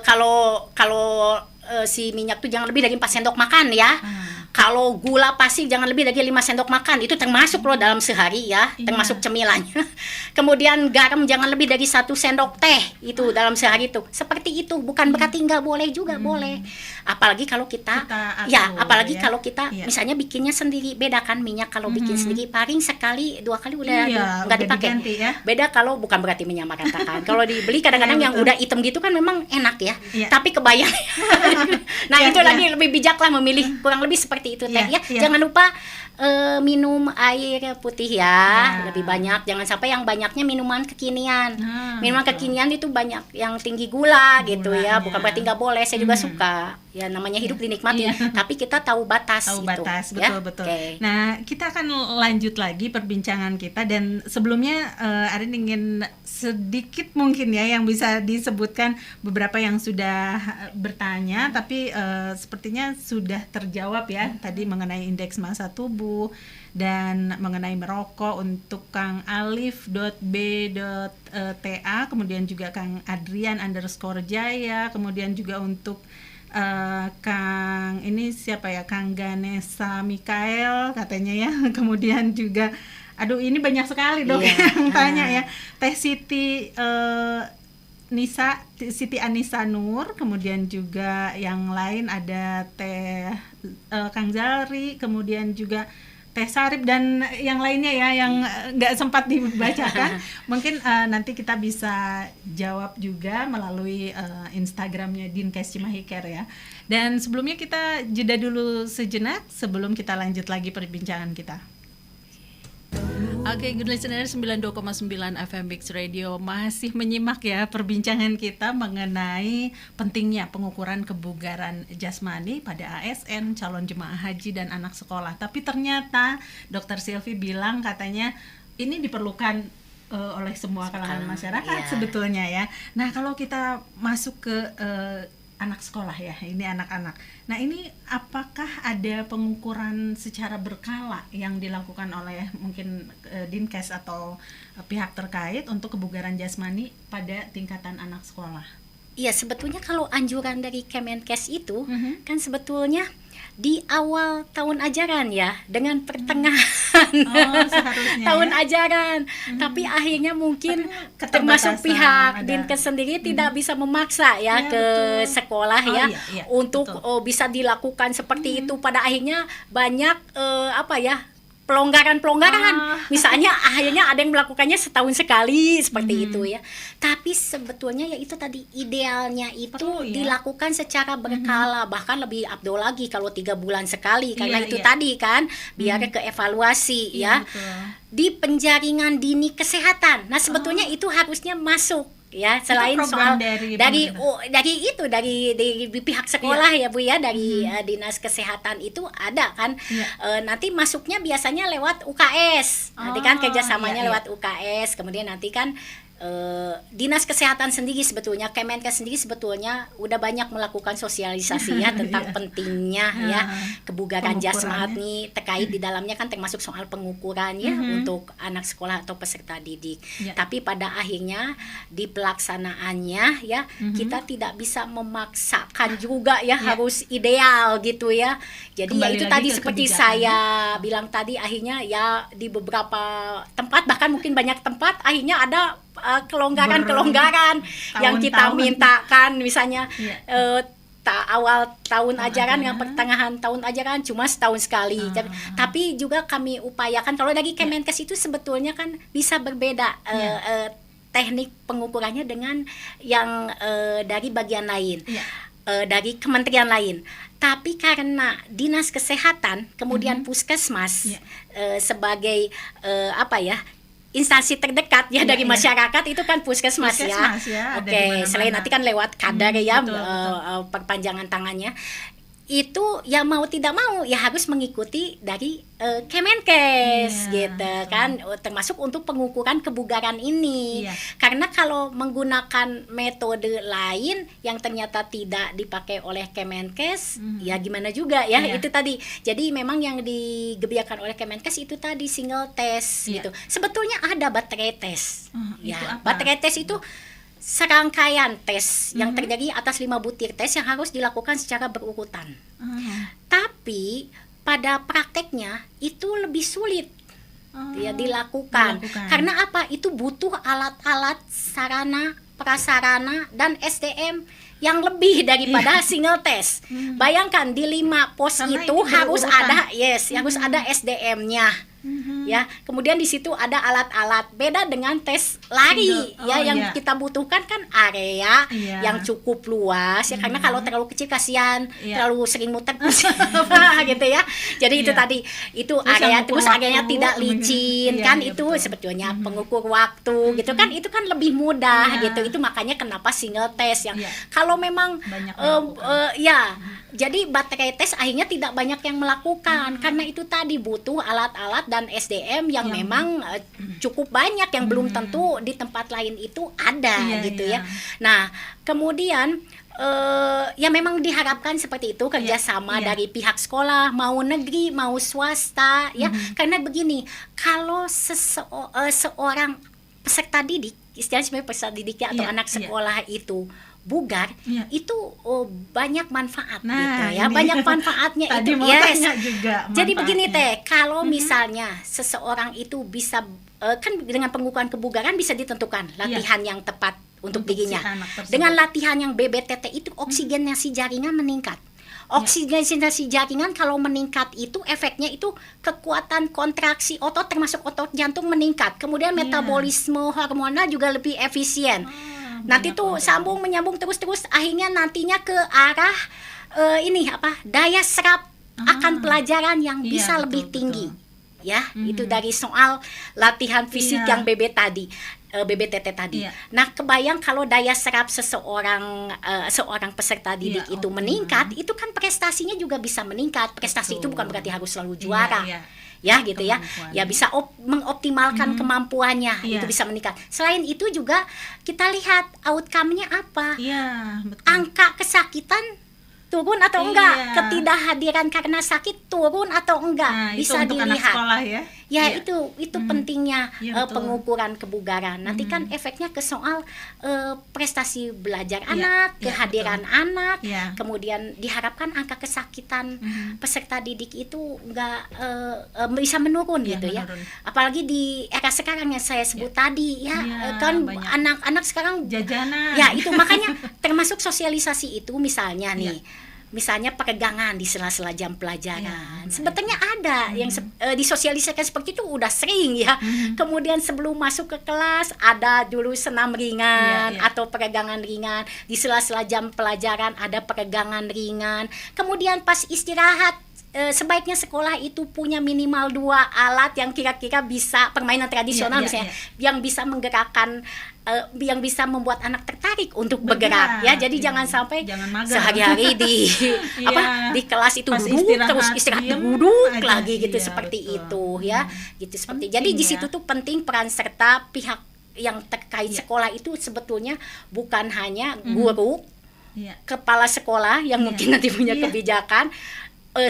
kalau si minyak tuh jangan lebih dari 4 sendok makan ya. Kalau gula pasir jangan lebih dari 5 sendok makan. Itu termasuk loh dalam sehari ya, termasuk cemilannya. Kemudian garam jangan lebih dari 1 sendok teh itu dalam sehari itu. Seperti itu, bukan berarti nggak boleh juga boleh. Apalagi kalau kita kalau kita misalnya bikinnya sendiri, beda kan minyak kalau bikin sendiri paling sekali 2 kali udah nggak dipakai. Beda kalau bukan berarti menyamaratakan. Kalau dibeli kadang-kadang yang udah hitam gitu kan memang enak ya. Tapi kebayang. Nah, itu lagi lebih bijak lah memilih kurang lebih seperti itu teh ya. Jangan lupa minum air putih ya, lebih banyak. Jangan sampai yang banyaknya minuman kekinian. Minuman kekinian itu banyak yang tinggi gula gitu ya. Bukan berarti nggak boleh, saya juga suka. Ya namanya hidup dinikmati, tapi kita tahu batas. Betul. Okay. Nah, kita akan lanjut lagi perbincangan kita, dan sebelumnya Arin ingin sedikit mungkin ya yang bisa disebutkan beberapa yang sudah bertanya, tapi sepertinya sudah terjawab ya tadi mengenai indeks massa tubuh dan mengenai merokok untuk Kang Alif.b.ta, kemudian juga Kang Adrian_Jaya, kemudian juga untuk Kang ini siapa ya, Kang Ganesa Mikael katanya ya, kemudian juga aduh ini banyak sekali dok yang tanya ya, Teh Siti Siti Anissa Nur, kemudian juga yang lain ada Teh Kang Zari, kemudian juga Teh Sarip dan yang lainnya ya yang nggak sempat dibacakan. Mungkin nanti kita bisa jawab juga melalui Instagramnya Dinkes Cimahi Care ya. Dan sebelumnya kita jeda dulu sejenak sebelum kita lanjut lagi perbincangan kita. Oke, good listener 92,9 FM Mix Radio masih menyimak ya perbincangan kita mengenai pentingnya pengukuran kebugaran jasmani pada ASN, calon jemaah haji dan anak sekolah. Tapi ternyata Dr. Sylvie bilang katanya ini diperlukan oleh semua kalangan masyarakat sebetulnya ya. Nah, kalau kita masuk ke anak sekolah ya, ini anak-anak. Nah, ini apakah ada pengukuran secara berkala yang dilakukan oleh mungkin Dinkes atau pihak terkait untuk kebugaran jasmani pada tingkatan anak sekolah? Ya, sebetulnya kalau anjuran dari Kemenkes itu kan sebetulnya di awal tahun ajaran ya, dengan pertengahan seharusnya tahun ya. ajaran. Tapi akhirnya mungkin Tapi termasuk keterbatasan pihak ada. Dinkes sendiri tidak bisa memaksa ya, Ya, ke betul. sekolah Oh, ya, iya, untuk betul. bisa dilakukan seperti itu. Pada akhirnya banyak pelonggaran-pelonggaran. Misalnya akhirnya ada yang melakukannya setahun sekali seperti itu ya. Tapi sebetulnya ya itu tadi, idealnya itu Perlu, ya. dilakukan secara berkala, bahkan lebih abdol lagi kalau 3 bulan sekali, karena Iya, itu iya. tadi kan biar ke evaluasi Iya, ya betul. di penjaringan dini kesehatan. Nah, sebetulnya itu harusnya masuk ya, selain program soal dari dari pemerintah. dari pihak sekolah ya Bu ya, dari dinas kesehatan itu ada kan. Iya. Nanti masuknya biasanya lewat UKS. Nanti kan kerjasamanya iya, iya. lewat UKS, kemudian nanti kan dinas kesehatan sendiri sebetulnya, Kemenkes sendiri sebetulnya udah banyak melakukan sosialisasi ya tentang pentingnya ya kebugaran jasmani, terkait di dalamnya kan termasuk soal pengukuran ya untuk anak sekolah atau peserta didik. Ya. Tapi pada akhirnya di pelaksanaannya ya kita tidak bisa memaksakan juga ya, harus ideal gitu ya. Jadi Kembali ya itu lagi tadi ke seperti kebijakan, saya bilang tadi, akhirnya ya di beberapa tempat, bahkan mungkin banyak tempat akhirnya ada kelonggaran-kelonggaran yang kita Tahun-tahun. mintakan, misalnya Iya. awal tahun ajaran, ajaran. yang pertengahan tahun ajaran cuma setahun sekali. Tapi juga kami upayakan, kalau dari Kemenkes itu sebetulnya kan bisa berbeda teknik pengukurannya dengan yang dari bagian lain. Iya. Dari kementerian lain. Tapi karena dinas kesehatan kemudian puskesmas sebagai instansi terdekat ya dari masyarakat, itu kan puskesmas ya. Puskesmas ya, ada di Oke, mana-mana. selain nanti kan lewat kadar ya, betul, betul. perpanjangan tangannya. Itu ya mau tidak mau ya harus mengikuti dari Kemenkes gitu betul. kan, termasuk untuk pengukuran kebugaran ini. Iya. Karena kalau menggunakan metode lain yang ternyata tidak dipakai oleh Kemenkes, ya gimana juga ya, Iya. itu tadi. Jadi memang yang digebiarkan oleh Kemenkes itu tadi single test Iya. gitu. Sebetulnya ada baterai test. Itu Ya, apa? baterai test itu serangkaian tes yang terjadi atas 5 butir tes yang harus dilakukan secara berurutan. Tapi pada prakteknya itu lebih sulit ya dilakukan. Karena apa? Itu butuh alat-alat, sarana, prasarana, dan SDM yang lebih daripada single test. Bayangkan di 5 pos Karena itu harus berurutan. ada harus ada SDM-nya. Ya, kemudian di situ ada alat-alat. Beda dengan tes lari Single. ya, Oh, yang iya. kita butuhkan kan area Iya. yang cukup luas ya, karena kalau terlalu kecil kasihan, Iya. terlalu sering muter gitu ya. Jadi itu Iya. tadi, itu Terus area, yang terus ukur areanya waktu, tidak licin iya, kan, iya, itu betul. sebetulnya pengukur waktu gitu kan, itu kan lebih mudah Iya. gitu. Itu makanya kenapa single test yang Iya. kalau memang Banyak melakukan. ya, jadi baterai tes akhirnya tidak banyak yang melakukan karena itu tadi butuh alat-alat dan SDM yang memang cukup banyak, yang belum tentu di tempat lain itu ada Iya, gitu iya. ya. Nah, kemudian ya memang diharapkan seperti itu kerjasama iya. dari pihak sekolah, mau negeri mau swasta ya, karena begini, kalau seorang peserta didik, istilahnya sebagai peserta didik ya, atau Iya, anak iya. sekolah itu bugar, Iya. itu banyak manfaat Nah, gitu ya, ini. banyak manfaatnya Tadi itu. mau tanya juga Jadi begini manfaatnya. Teh, kalau misalnya seseorang itu bisa kan dengan pengukuran kebugaran bisa ditentukan latihan yang tepat untuk si giginya. anak tersebut. Dengan latihan yang BBTT itu oksigenasi jaringan meningkat. Oksigenasi jaringan kalau meningkat itu efeknya itu kekuatan kontraksi otot termasuk otot jantung meningkat. Kemudian metabolisme hormonal juga lebih efisien. Nanti tuh sambung menyambung terus akhirnya nantinya ke arah daya serap akan pelajaran yang bisa betul, lebih betul. tinggi. Ya, itu dari soal latihan fisik yang BBTT tadi. Iya. Nah, kebayang kalau daya serap seorang peserta didik itu optimal. meningkat, itu kan prestasinya juga bisa meningkat. Prestasi itu Betul. bukan berarti harus selalu juara. Iya. Ya gitu ya. Kemampuan. Ya bisa mengoptimalkan kemampuannya, Iya. itu bisa meningkat. Selain itu juga kita lihat outcome-nya apa. Iya, betul. Angka kesakitan turun atau enggak, Iya. ketidakhadiran karena sakit turun atau enggak, Nah, itu bisa untuk anak dilihat. sekolah ya. Ya, Iya. itu pentingnya Iya, betul. pengukuran kebugaran. Nanti kan efeknya ke soal prestasi belajar Iya, anak, iya, kehadiran anak, Iya. kemudian diharapkan angka kesakitan peserta didik itu nggak bisa menurun Iya, gitu ya. menurun. Apalagi di era sekarang yang saya sebut tadi ya, Iya, kan banyak. anak-anak sekarang Jajanan. ya itu makanya termasuk sosialisasi itu misalnya nih. Iya. Misalnya peregangan di sela-sela jam pelajaran. Iya, benar. Sebetulnya ada yang disosialisasikan seperti itu udah sering ya. Kemudian sebelum masuk ke kelas ada dulu senam ringan Iya, iya. atau peregangan ringan. Di sela-sela jam pelajaran ada peregangan ringan. Kemudian pas istirahat sebaiknya sekolah itu punya minimal 2 alat yang kira-kira bisa permainan tradisional Iya, iya, misalnya yang bisa menggerakkan yang bisa membuat anak tertarik untuk bergerak ya. Jadi Iya. jangan sampai Jangan mager. sehari-hari di Iya. di kelas itu Pas duduk terus istirahat diem duduk aja. lagi gitu Iya, seperti betul. itu ya. Gitu seperti. Penting Jadi di ya. situ tuh penting peran serta pihak yang terkait Iya. sekolah itu sebetulnya bukan hanya guru, Iya. kepala sekolah yang Iya. mungkin nanti punya Iya. kebijakan,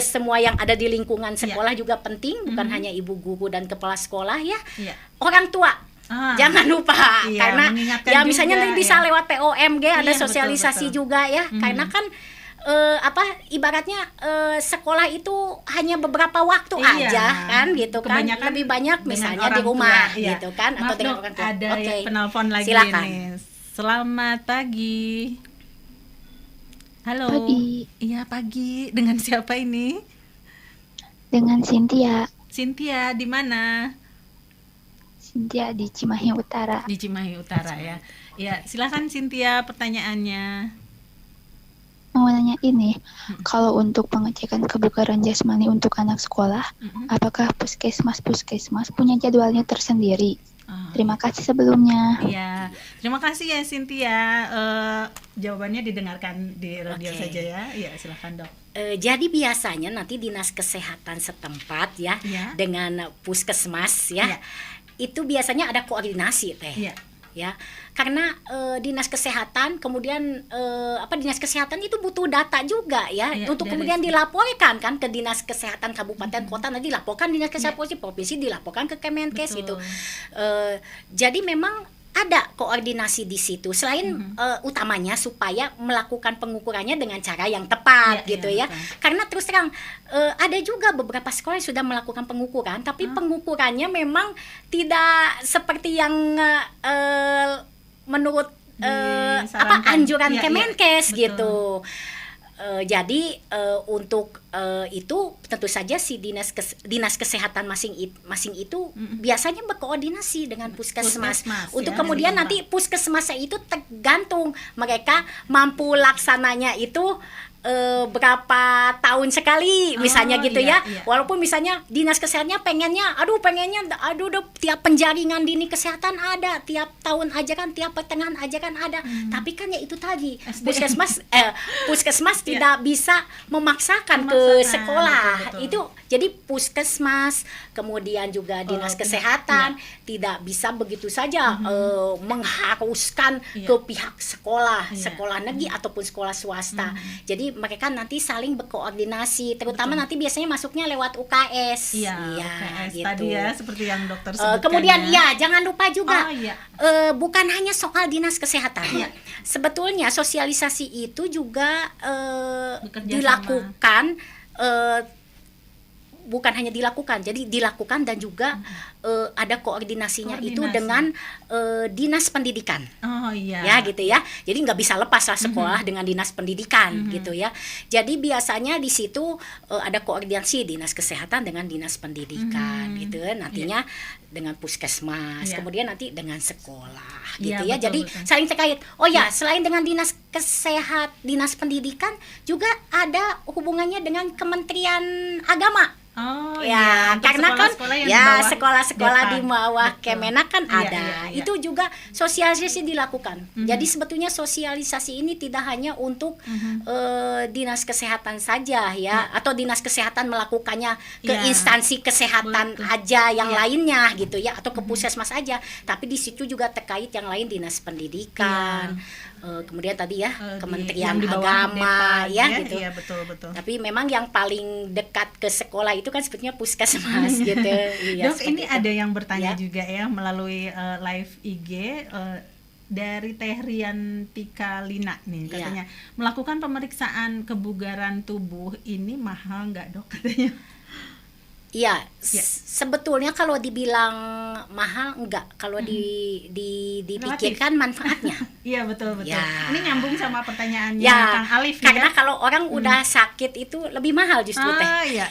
semua yang ada di lingkungan sekolah juga penting, bukan hanya ibu guru dan kepala sekolah ya. Iya. Orang tua Ah. jangan lupa Iya, karena mengingatkan ya misalnya juga, nanti bisa ya. lewat POMG ada Iya, sosialisasi betul. juga ya. Karena kan ibaratnya sekolah itu hanya beberapa waktu Iya. aja kan gitu kan. Kebanyakan Lebih banyak dengan misalnya orang di rumah tua, iya. gitu kan Maaf, atau dengan Dok, orang tua. ada Oke. yang penelpon lagi Silakan. nih. Selamat pagi. Halo. Pagi. Iya, pagi. Dengan siapa ini? Dengan Cynthia. Cynthia di mana? Cynthia di Cimahi Utara. Di Cimahi Utara ya. Ya, silakan Cynthia pertanyaannya. Mau nanya ini, kalau untuk pengecekan kebugaran jasmani untuk anak sekolah, apakah puskesmas punya jadwalnya tersendiri? Ah. Terima kasih sebelumnya. Iya, terima kasih ya Cynthia. Jawabannya didengarkan di radio Oke. saja ya. Iya, silakan Dok. Jadi biasanya nanti dinas kesehatan setempat ya Iya. dengan puskesmas ya. Iya. Itu biasanya ada koordinasi teh. Iya. Ya, karena dinas kesehatan kemudian dinas kesehatan itu butuh data juga ya Iya, untuk dari kemudian sini. dilaporkan kan ke dinas kesehatan kabupaten kota, nanti dilaporkan dinas kesehatan provinsi, dilaporkan ke Kemenkes Betul. gitu. Jadi memang ada koordinasi di situ selain utamanya supaya melakukan pengukurannya dengan cara yang tepat Iya, gitu iya, ya. betul. Karena terus terang ada juga beberapa sekolah yang sudah melakukan pengukuran, tapi pengukurannya memang tidak seperti yang menurut Disarankan. anjuran Iya, iya, Kemenkes betul. gitu. Jadi untuk itu tentu saja si dinas kesehatan masing itu biasanya berkoordinasi dengan puskesmas untuk ya, kemudian dari nanti puskesmasnya itu tergantung mereka mampu laksananya itu berapa tahun sekali misalnya gitu iya, ya. iya. Walaupun misalnya dinas kesehatannya pengennya tiap penjaringan dini kesehatan ada, tiap tahun ajaran, tiap pertengahan ajaran ada. Tapi kan ya itu tadi SDM. puskesmas Iya. tidak bisa memaksakan ke Memaksakan, sekolah. betul. Itu jadi puskesmas kemudian juga dinas pihak- kesehatan tidak bisa begitu saja mengharuskan Iya. ke pihak sekolah, Iya. sekolah negeri ataupun sekolah swasta. Jadi mereka nanti saling berkoordinasi, terutama nanti biasanya masuknya lewat UKS. Iya, UKS gitu. tadi ya seperti yang dokter sebutkan. Kemudian ya. ya jangan lupa juga Oh, iya. bukan hanya soal dinas kesehatan. Iya. Sebetulnya sosialisasi itu juga Bekerja dilakukan bukan hanya dilakukan, jadi dilakukan dan juga ada koordinasinya itu Koordinasi. dengan dinas pendidikan. Oh iya. Ya gitu ya, jadi nggak bisa lepas lah sekolah dengan dinas pendidikan gitu ya. Jadi biasanya di situ ada koordinasi dinas kesehatan dengan dinas pendidikan gitu nantinya dengan puskesmas, Iya. kemudian nanti dengan sekolah Iya, gitu ya. betul, Jadi betul. saling terkait. Oh ya, selain dengan dinas dinas pendidikan juga ada hubungannya dengan Kementerian Agama. Oh Ya, iya. Untuk karena kan sekolah-sekolah yang di ya bawah sekolah-sekolah di Depan. bawah Betul. Kemenak kan Iya, ada. iya, iya. Itu juga sosialisasi dilakukan. Jadi sebetulnya sosialisasi ini tidak hanya untuk dinas kesehatan saja ya, atau dinas kesehatan melakukannya ke Iya. instansi kesehatan Betul. aja yang Iya. lainnya gitu ya, atau ke puskesmas aja. Tapi di situ juga terkait yang lain dinas pendidikan. Kemudian tadi ya Kementerian yang di bawah Agama Depan, ya gitu. Iya, betul. Tapi memang yang paling dekat ke sekolah itu itu kan sebetulnya puskesmas gitu. Iya, Dok, ini itu. ada yang bertanya Ya. juga ya melalui live IG dari Teh Riantika Lina nih, katanya melakukan pemeriksaan kebugaran tubuh ini mahal nggak, Dok, katanya? Iya, sebetulnya kalau dibilang mahal enggak, kalau dipikirkan manfaatnya. Iya, betul. Ya. Ini nyambung sama pertanyaannya Ya, Kang Alif karena ya. kalau orang udah sakit itu lebih mahal justru teh. Iya.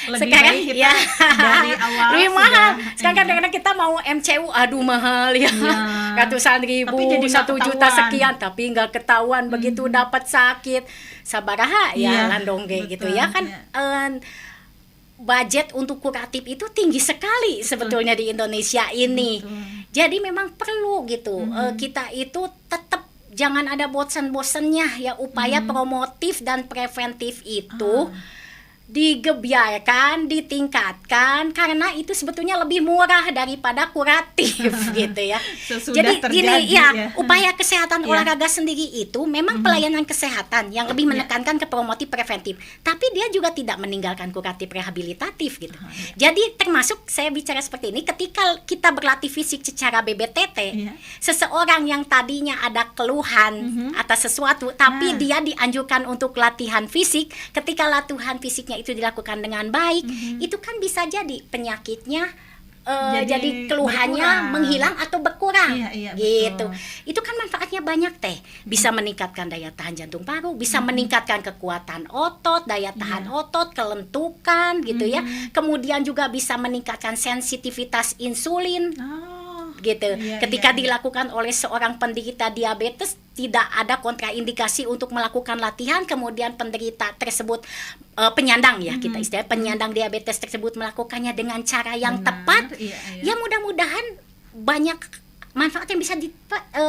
Lebih Sekarang baik kita ya dari awal lebih sudah, mahal. Sekarang kadang-kadang kita mau MCU, aduh mahal ya, ratusan ribu, Tapi jadi nggak 1 juta ketahuan. sekian, tapi nggak ketahuan begitu dapat sakit, sabaraha ya Iya, landongge gitu betul, ya kan. iya. Budget untuk kuratif itu tinggi sekali sebetulnya di Indonesia ini. Betul. Jadi memang perlu gitu kita itu tetap jangan ada bosan-bosannya ya, upaya promotif dan preventif itu digebiarkan, ditingkatkan, karena itu sebetulnya lebih murah daripada kuratif gitu ya. Sesudah Jadi gini terjadi, ya, ya. upaya kesehatan Iya. olahraga sendiri itu memang pelayanan kesehatan yang lebih menekankan ke promotif preventif, tapi dia juga tidak meninggalkan kuratif rehabilitatif gitu. Jadi termasuk saya bicara seperti ini, ketika kita berlatih fisik secara BBTT, Iya. seseorang yang tadinya ada keluhan atas sesuatu, tapi dia dianjurkan untuk latihan fisik, ketika latihan fisiknya itu dilakukan dengan baik, itu kan bisa jadi penyakitnya jadi keluhannya berkurang. menghilang atau berkurang. Iya, gitu. betul. Itu kan manfaatnya banyak teh. Bisa meningkatkan daya tahan jantung paru, bisa meningkatkan kekuatan otot, daya tahan otot, kelentukan gitu ya. Kemudian juga bisa meningkatkan sensitivitas insulin. Gitu. Ketika dilakukan oleh seorang penderita diabetes, tidak ada kontraindikasi untuk melakukan latihan, kemudian penderita tersebut penyandang ya, kita istilahnya penyandang diabetes tersebut melakukannya dengan cara yang tepat, ya mudah-mudahan banyak manfaat yang bisa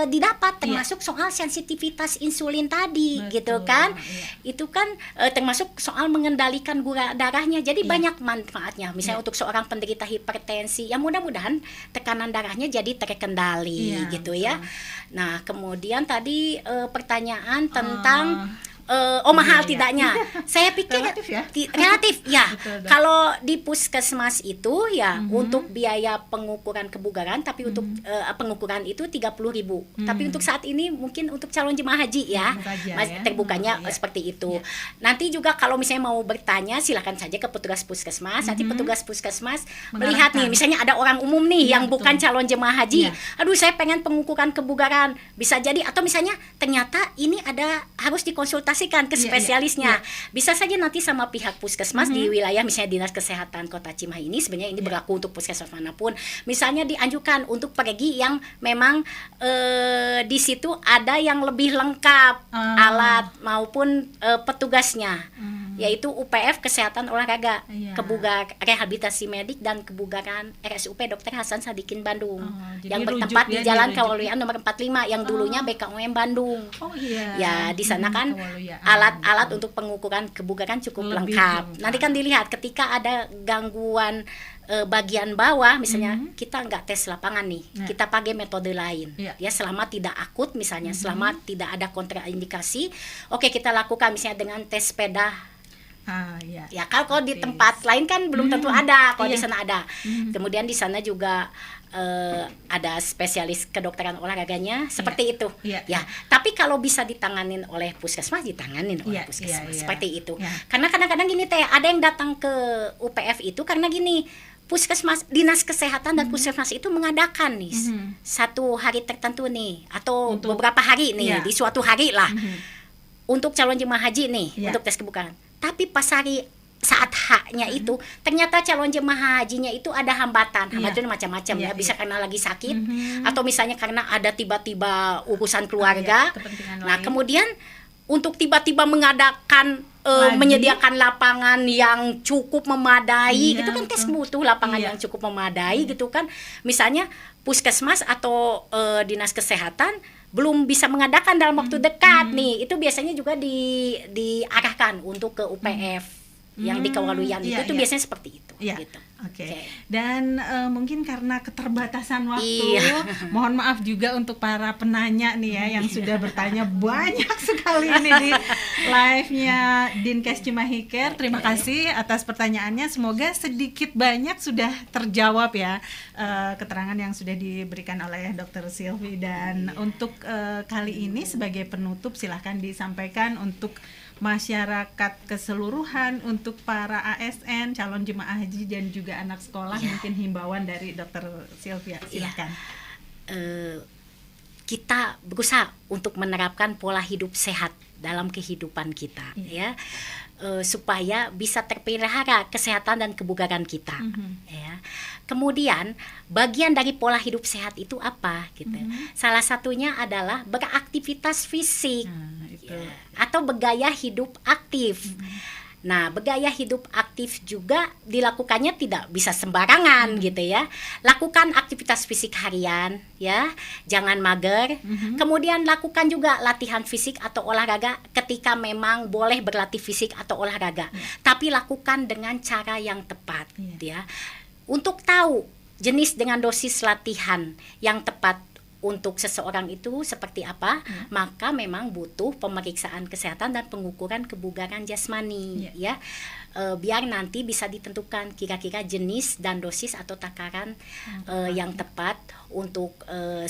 didapat, termasuk soal sensitivitas insulin tadi. Betul, gitu kan. iya. Itu kan termasuk soal mengendalikan gula darahnya. Jadi banyak manfaatnya. Misalnya untuk seorang penderita hipertensi, ya mudah-mudahan tekanan darahnya jadi terkendali gitu betul. ya. Nah, kemudian tadi pertanyaan tentang mahal tidaknya. Saya pikir Relatif ya? Relatif ya. Betul, Dok. Kalau di puskesmas itu ya untuk biaya pengukuran kebugaran, tapi untuk pengukuran itu 30.000. Tapi untuk saat ini mungkin untuk calon jemaah haji ya, Terbuka aja Mas, ya. terbukanya seperti itu. Nanti juga kalau misalnya mau bertanya, silakan saja ke petugas puskesmas. Nanti petugas puskesmas melihat nih, misalnya ada orang umum nih yang betul. bukan calon jemaah haji. Iya. Aduh, saya pengen pengukuran kebugaran. Bisa jadi, atau misalnya ternyata ini ada harus dikonsultasikan ke spesialisnya. Bisa saja nanti sama pihak puskesmas di wilayah misalnya Dinas Kesehatan Kota Cimahi ini, sebenarnya ini berlaku untuk puskesmas manapun. Misalnya dianjurkan untuk pergi yang memang di situ ada yang lebih lengkap alat maupun petugasnya. Yaitu UPF Kesehatan Olahraga, Kebugar Rehabilitasi Medik dan Kebugaran RSUP Dr. Hasan Sadikin Bandung, jadi yang rujuk bertempat di ya, Jalan dirujuk. Kawaluyan nomor 45 yang dulunya BKUM Bandung. Oh iya. Ya, di sana kan Kewaluyaan. alat-alat untuk pengukuran kebugaran cukup Lebih lengkap. lengkap. Nanti kan dilihat ketika ada gangguan bagian bawah, misalnya kita nggak tes lapangan nih, kita pakai metode lain. Iya. Ya, selama tidak akut misalnya, selama tidak ada kontraindikasi, oke kita lakukan misalnya dengan tes sepeda. Iya. Ya, kalau di tempat lain kan belum tentu ada, kalau di Iya. sana ada. Kemudian di sana juga ada spesialis kedokteran olahraganya seperti itu. Iya. Ya, tapi kalau bisa ditanganin oleh puskesmas, ditanganin oleh Iya, puskesmas iya. seperti itu. Iya. Karena kadang-kadang gini teh, ada yang datang ke UPF itu karena gini, puskesmas, dinas kesehatan dan puskesmas itu mengadakan nih satu hari tertentu nih, atau Untuk- beberapa hari nih, Iya. di suatu hari lah untuk calon jemaah haji nih, Iya. untuk tes kebugaran. Tapi pas hari saat haknya itu ternyata calon jemaah hajinya itu ada hambatan. Hambatan macam-macam ya, bisa karena lagi sakit atau misalnya karena ada tiba-tiba urusan keluarga. kepentingan Nah, lain. kemudian untuk tiba-tiba mengadakan Lagi. menyediakan lapangan yang cukup memadai, Iya, itu kan tes betul. butuh lapangan Iya. yang cukup memadai gitu kan. Misalnya puskesmas atau dinas kesehatan belum bisa mengadakan dalam waktu dekat nih, itu biasanya juga diarahkan untuk ke UPF yang di Kawaluyan Iya, itu iya. biasanya seperti itu. Iya. Gitu. Oke. Oke. Dan mungkin karena keterbatasan waktu, Iya. mohon maaf juga untuk para penanya nih ya yang sudah bertanya banyak sekali ini di live-nya Dinkes Cimahi Care. Terima kasih atas pertanyaannya. Semoga sedikit banyak sudah terjawab ya keterangan yang sudah diberikan oleh Dr. Sylvie. Dan untuk kali ini sebagai penutup silahkan disampaikan untuk masyarakat keseluruhan, untuk para ASN, calon jemaah haji dan juga anak sekolah, mungkin himbauan dari Dr. Sylvia, silakan. Kita berusaha untuk menerapkan pola hidup sehat dalam kehidupan kita, ya, supaya bisa terpelihara kesehatan dan kebugaran kita, ya. Kemudian bagian dari pola hidup sehat itu apa, gitu? Salah satunya adalah beraktivitas fisik, ya, atau bergaya hidup aktif. Nah, bergaya hidup aktif juga dilakukannya tidak bisa sembarangan gitu ya. Lakukan aktivitas fisik harian ya, jangan mager. Kemudian lakukan juga latihan fisik atau olahraga ketika memang boleh berlatih fisik atau olahraga. Tapi lakukan dengan cara yang tepat ya. Untuk tahu jenis dengan dosis latihan yang tepat untuk seseorang itu seperti apa, maka memang butuh pemeriksaan kesehatan dan pengukuran kebugaran jasmani ya, biar nanti bisa ditentukan kira-kira jenis dan dosis atau takaran yang tepat untuk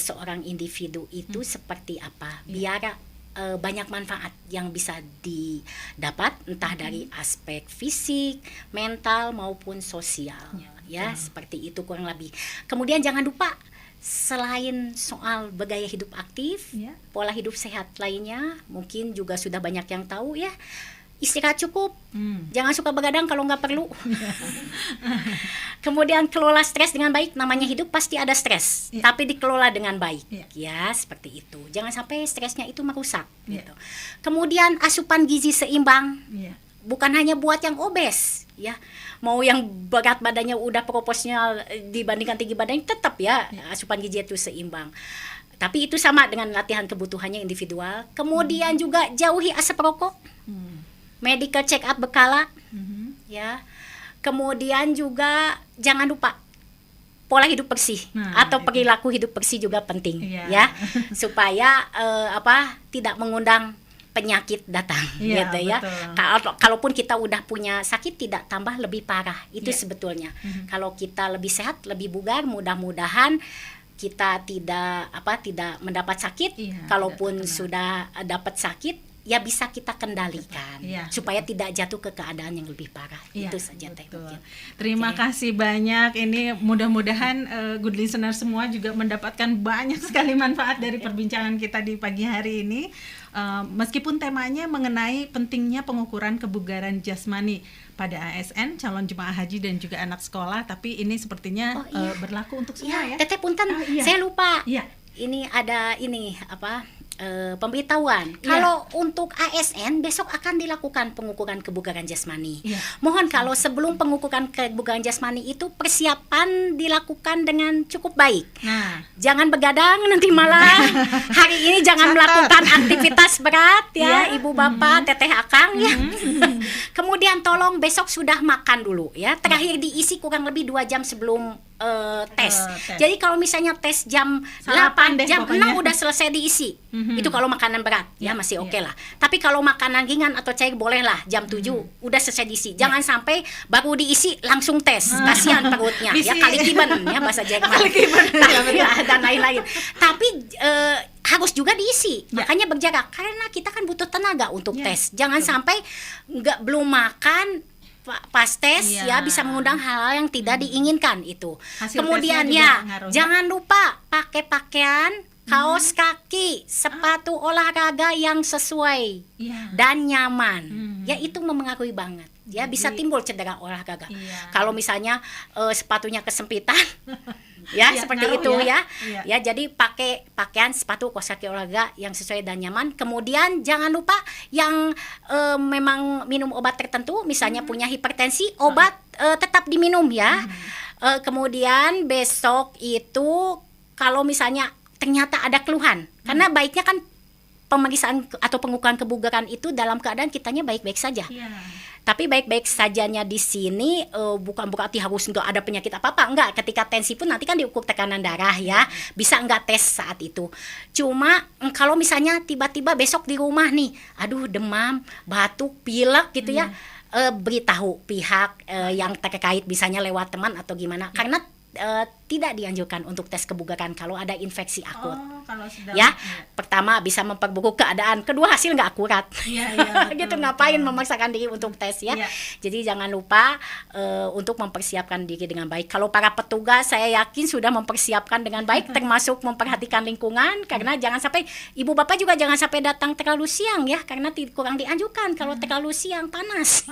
seorang individu itu seperti apa, biar banyak manfaat yang bisa didapat entah dari aspek fisik, mental maupun sosial ya, seperti itu kurang lebih. Kemudian jangan lupa, selain soal bergaya hidup aktif, pola hidup sehat lainnya mungkin juga sudah banyak yang tahu ya. Istirahat cukup, jangan suka begadang kalau nggak perlu. Kemudian kelola stres dengan baik. Namanya hidup pasti ada stres, tapi dikelola dengan baik, ya seperti itu. Jangan sampai stresnya itu merusak. Gitu. Kemudian asupan gizi seimbang, bukan hanya buat yang obes, ya. Mau yang berat badannya udah proporsional dibandingkan tinggi badannya, tetap ya asupan gizi itu seimbang. Tapi itu sama dengan latihan kebutuhannya individual. Kemudian juga jauhi asap rokok, medical check up berkala, ya. Kemudian juga jangan lupa pola hidup bersih atau perilaku hidup bersih juga penting, ya, supaya tidak mengundang penyakit datang, gitu ya. Kalaupun kita udah punya sakit, tidak tambah lebih parah. Itu sebetulnya. Kalau kita lebih sehat, lebih bugar, mudah-mudahan kita tidak mendapat sakit. Kalaupun sudah dapat sakit, ya bisa kita kendalikan supaya tidak jatuh ke keadaan yang lebih parah. Itu saja Teh. Terima kasih banyak. Ini mudah-mudahan good listener semua juga mendapatkan banyak sekali manfaat dari perbincangan kita di pagi hari ini. Meskipun temanya mengenai pentingnya pengukuran kebugaran jasmani pada ASN, calon jemaah haji dan juga anak sekolah, tapi ini sepertinya berlaku untuk semua ya. Teteh punten, saya lupa. Ini ada pemberitahuan. Kalau untuk ASN besok akan dilakukan pengukuran kebugaran jasmani. Mohon kalau sebelum pengukuran kebugaran jasmani itu persiapan dilakukan dengan cukup baik. Jangan begadang nanti malah hari ini jangan melakukan aktivitas berat ya, Ibu Bapak, Teteh Akang ya. Kemudian tolong besok sudah makan dulu ya. Terakhir diisi kurang lebih 2 jam sebelum tes. Jadi kalau misalnya tes jam 8, jam 6 udah selesai diisi. Itu kalau makanan berat ya masih oke lah. Tapi kalau makanan ringan atau cair bolehlah jam 7 udah selesai diisi. Jangan sampai baru diisi langsung tes. Kasihan perutnya ya, kalikiban ya bahasa Jerman. Dan lain-lain. Tapi harus juga diisi. Makanya berjarak karena kita kan butuh tenaga untuk tes. Jangan sampai belum makan pas tes ya bisa mengundang hal-hal yang tidak diinginkan itu. Kemudian jangan lupa pakai pakaian, kaos kaki, sepatu olahraga yang sesuai dan nyaman. Ya itu mempengaruhi banget. Ya bisa timbul cedera olahraga. Kalau misalnya sepatunya kesempitan ya seperti itu ya. Ya jadi pakai pakaian sepatu kaos kaki olahraga yang sesuai dan nyaman. Kemudian jangan lupa yang memang minum obat tertentu, misalnya punya hipertensi, obat tetap diminum ya. Kemudian besok itu kalau misalnya ternyata ada keluhan, karena baiknya kan pemeriksaan atau pengukuran kebugaran itu dalam keadaan kitanya baik-baik saja. Tapi baik-baik sajanya di sini bukan berarti harus nggak ada penyakit apa-apa. Enggak, ketika tensi pun nanti kan diukur tekanan darah ya. Bisa nggak tes saat itu. Cuma kalau misalnya tiba-tiba besok di rumah nih, aduh demam, batuk, pilek gitu ya, beritahu pihak yang terkait, misalnya lewat teman atau gimana. Karena tidak dianjurkan untuk tes kebugaran kalau ada infeksi akut. Kalau sedang, pertama bisa memperburuk keadaan, kedua hasil nggak akurat. Betul, gitu ngapain memaksakan diri untuk tes ya. Jadi jangan lupa untuk mempersiapkan diri dengan baik. Kalau para petugas saya yakin sudah mempersiapkan dengan baik, termasuk memperhatikan lingkungan, karena jangan sampai ibu bapak juga jangan sampai datang terlalu siang ya, karena kurang dianjurkan kalau terlalu siang panas.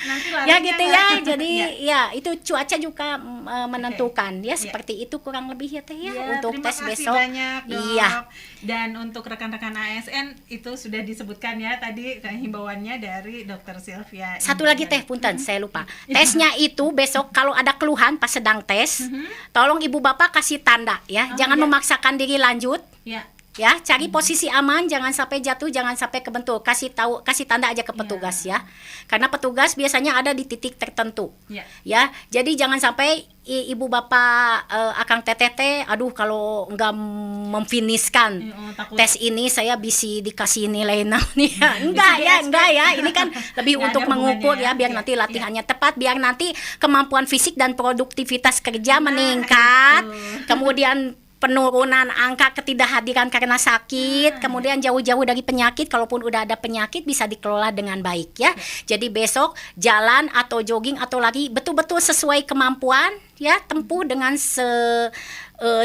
Nanti ya gitu ya. Jadi ya itu cuaca juga menentukan ya, seperti itu kurang lebih ya Teh ya, untuk tes besok. Banyak, Dok. Dan untuk rekan-rekan ASN itu sudah disebutkan ya tadi himbauannya dari Dr. Sylvia. Satu lagi Teh, punten saya lupa. Tesnya itu besok kalau ada keluhan pas sedang tes, tolong ibu bapak kasih tanda ya, jangan memaksakan diri lanjut. Ya, cari posisi aman, jangan sampai jatuh, jangan sampai kebentur. Kasih tanda aja ke petugas ya. Karena petugas biasanya ada di titik tertentu. Ya, jadi jangan sampai ibu bapak akang teteh, aduh kalau enggak memfiniskan tes ini saya bisa dikasih nilai 6 nih. Enggak ya. Ini kan lebih untuk mengukur ya, biar nanti latihannya tepat, biar nanti kemampuan fisik dan produktivitas kerja meningkat. Kemudian penurunan angka ketidakhadiran karena sakit, kemudian jauh-jauh dari penyakit, kalaupun udah ada penyakit bisa dikelola dengan baik ya. Jadi besok jalan atau jogging atau lari betul-betul sesuai kemampuan ya, tempuh dengan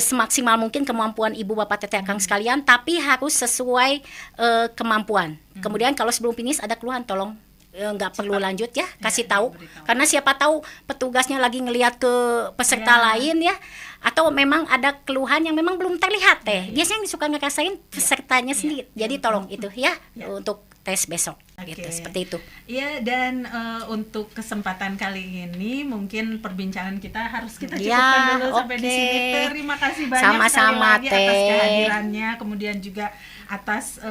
semaksimal mungkin kemampuan ibu bapak teteh akang sekalian, tapi harus sesuai kemampuan. Kemudian kalau sebelum finish ada keluhan, tolong nggak perlu lanjut ya, kasih tahu. Karena siapa tahu petugasnya lagi ngelihat ke peserta lain ya, atau memang ada keluhan yang memang belum terlihat Teh. Biasanya yang suka ngerasain pesertanya sendiri. Jadi tolong itu ya untuk tes besok. Gitu, seperti itu. Iya, dan untuk kesempatan kali ini mungkin perbincangan kita harus kita cukupkan dulu sampai di sini. Terima kasih banyak sama-sama sekali lagi atas kehadirannya, kemudian juga atas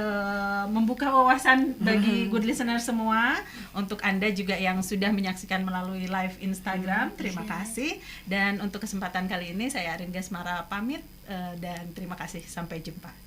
membuka wawasan bagi good listener semua. Untuk Anda juga yang sudah menyaksikan melalui live Instagram, terima kasih. Dan untuk kesempatan kali ini saya Arin Gasmara pamit dan terima kasih, sampai jumpa.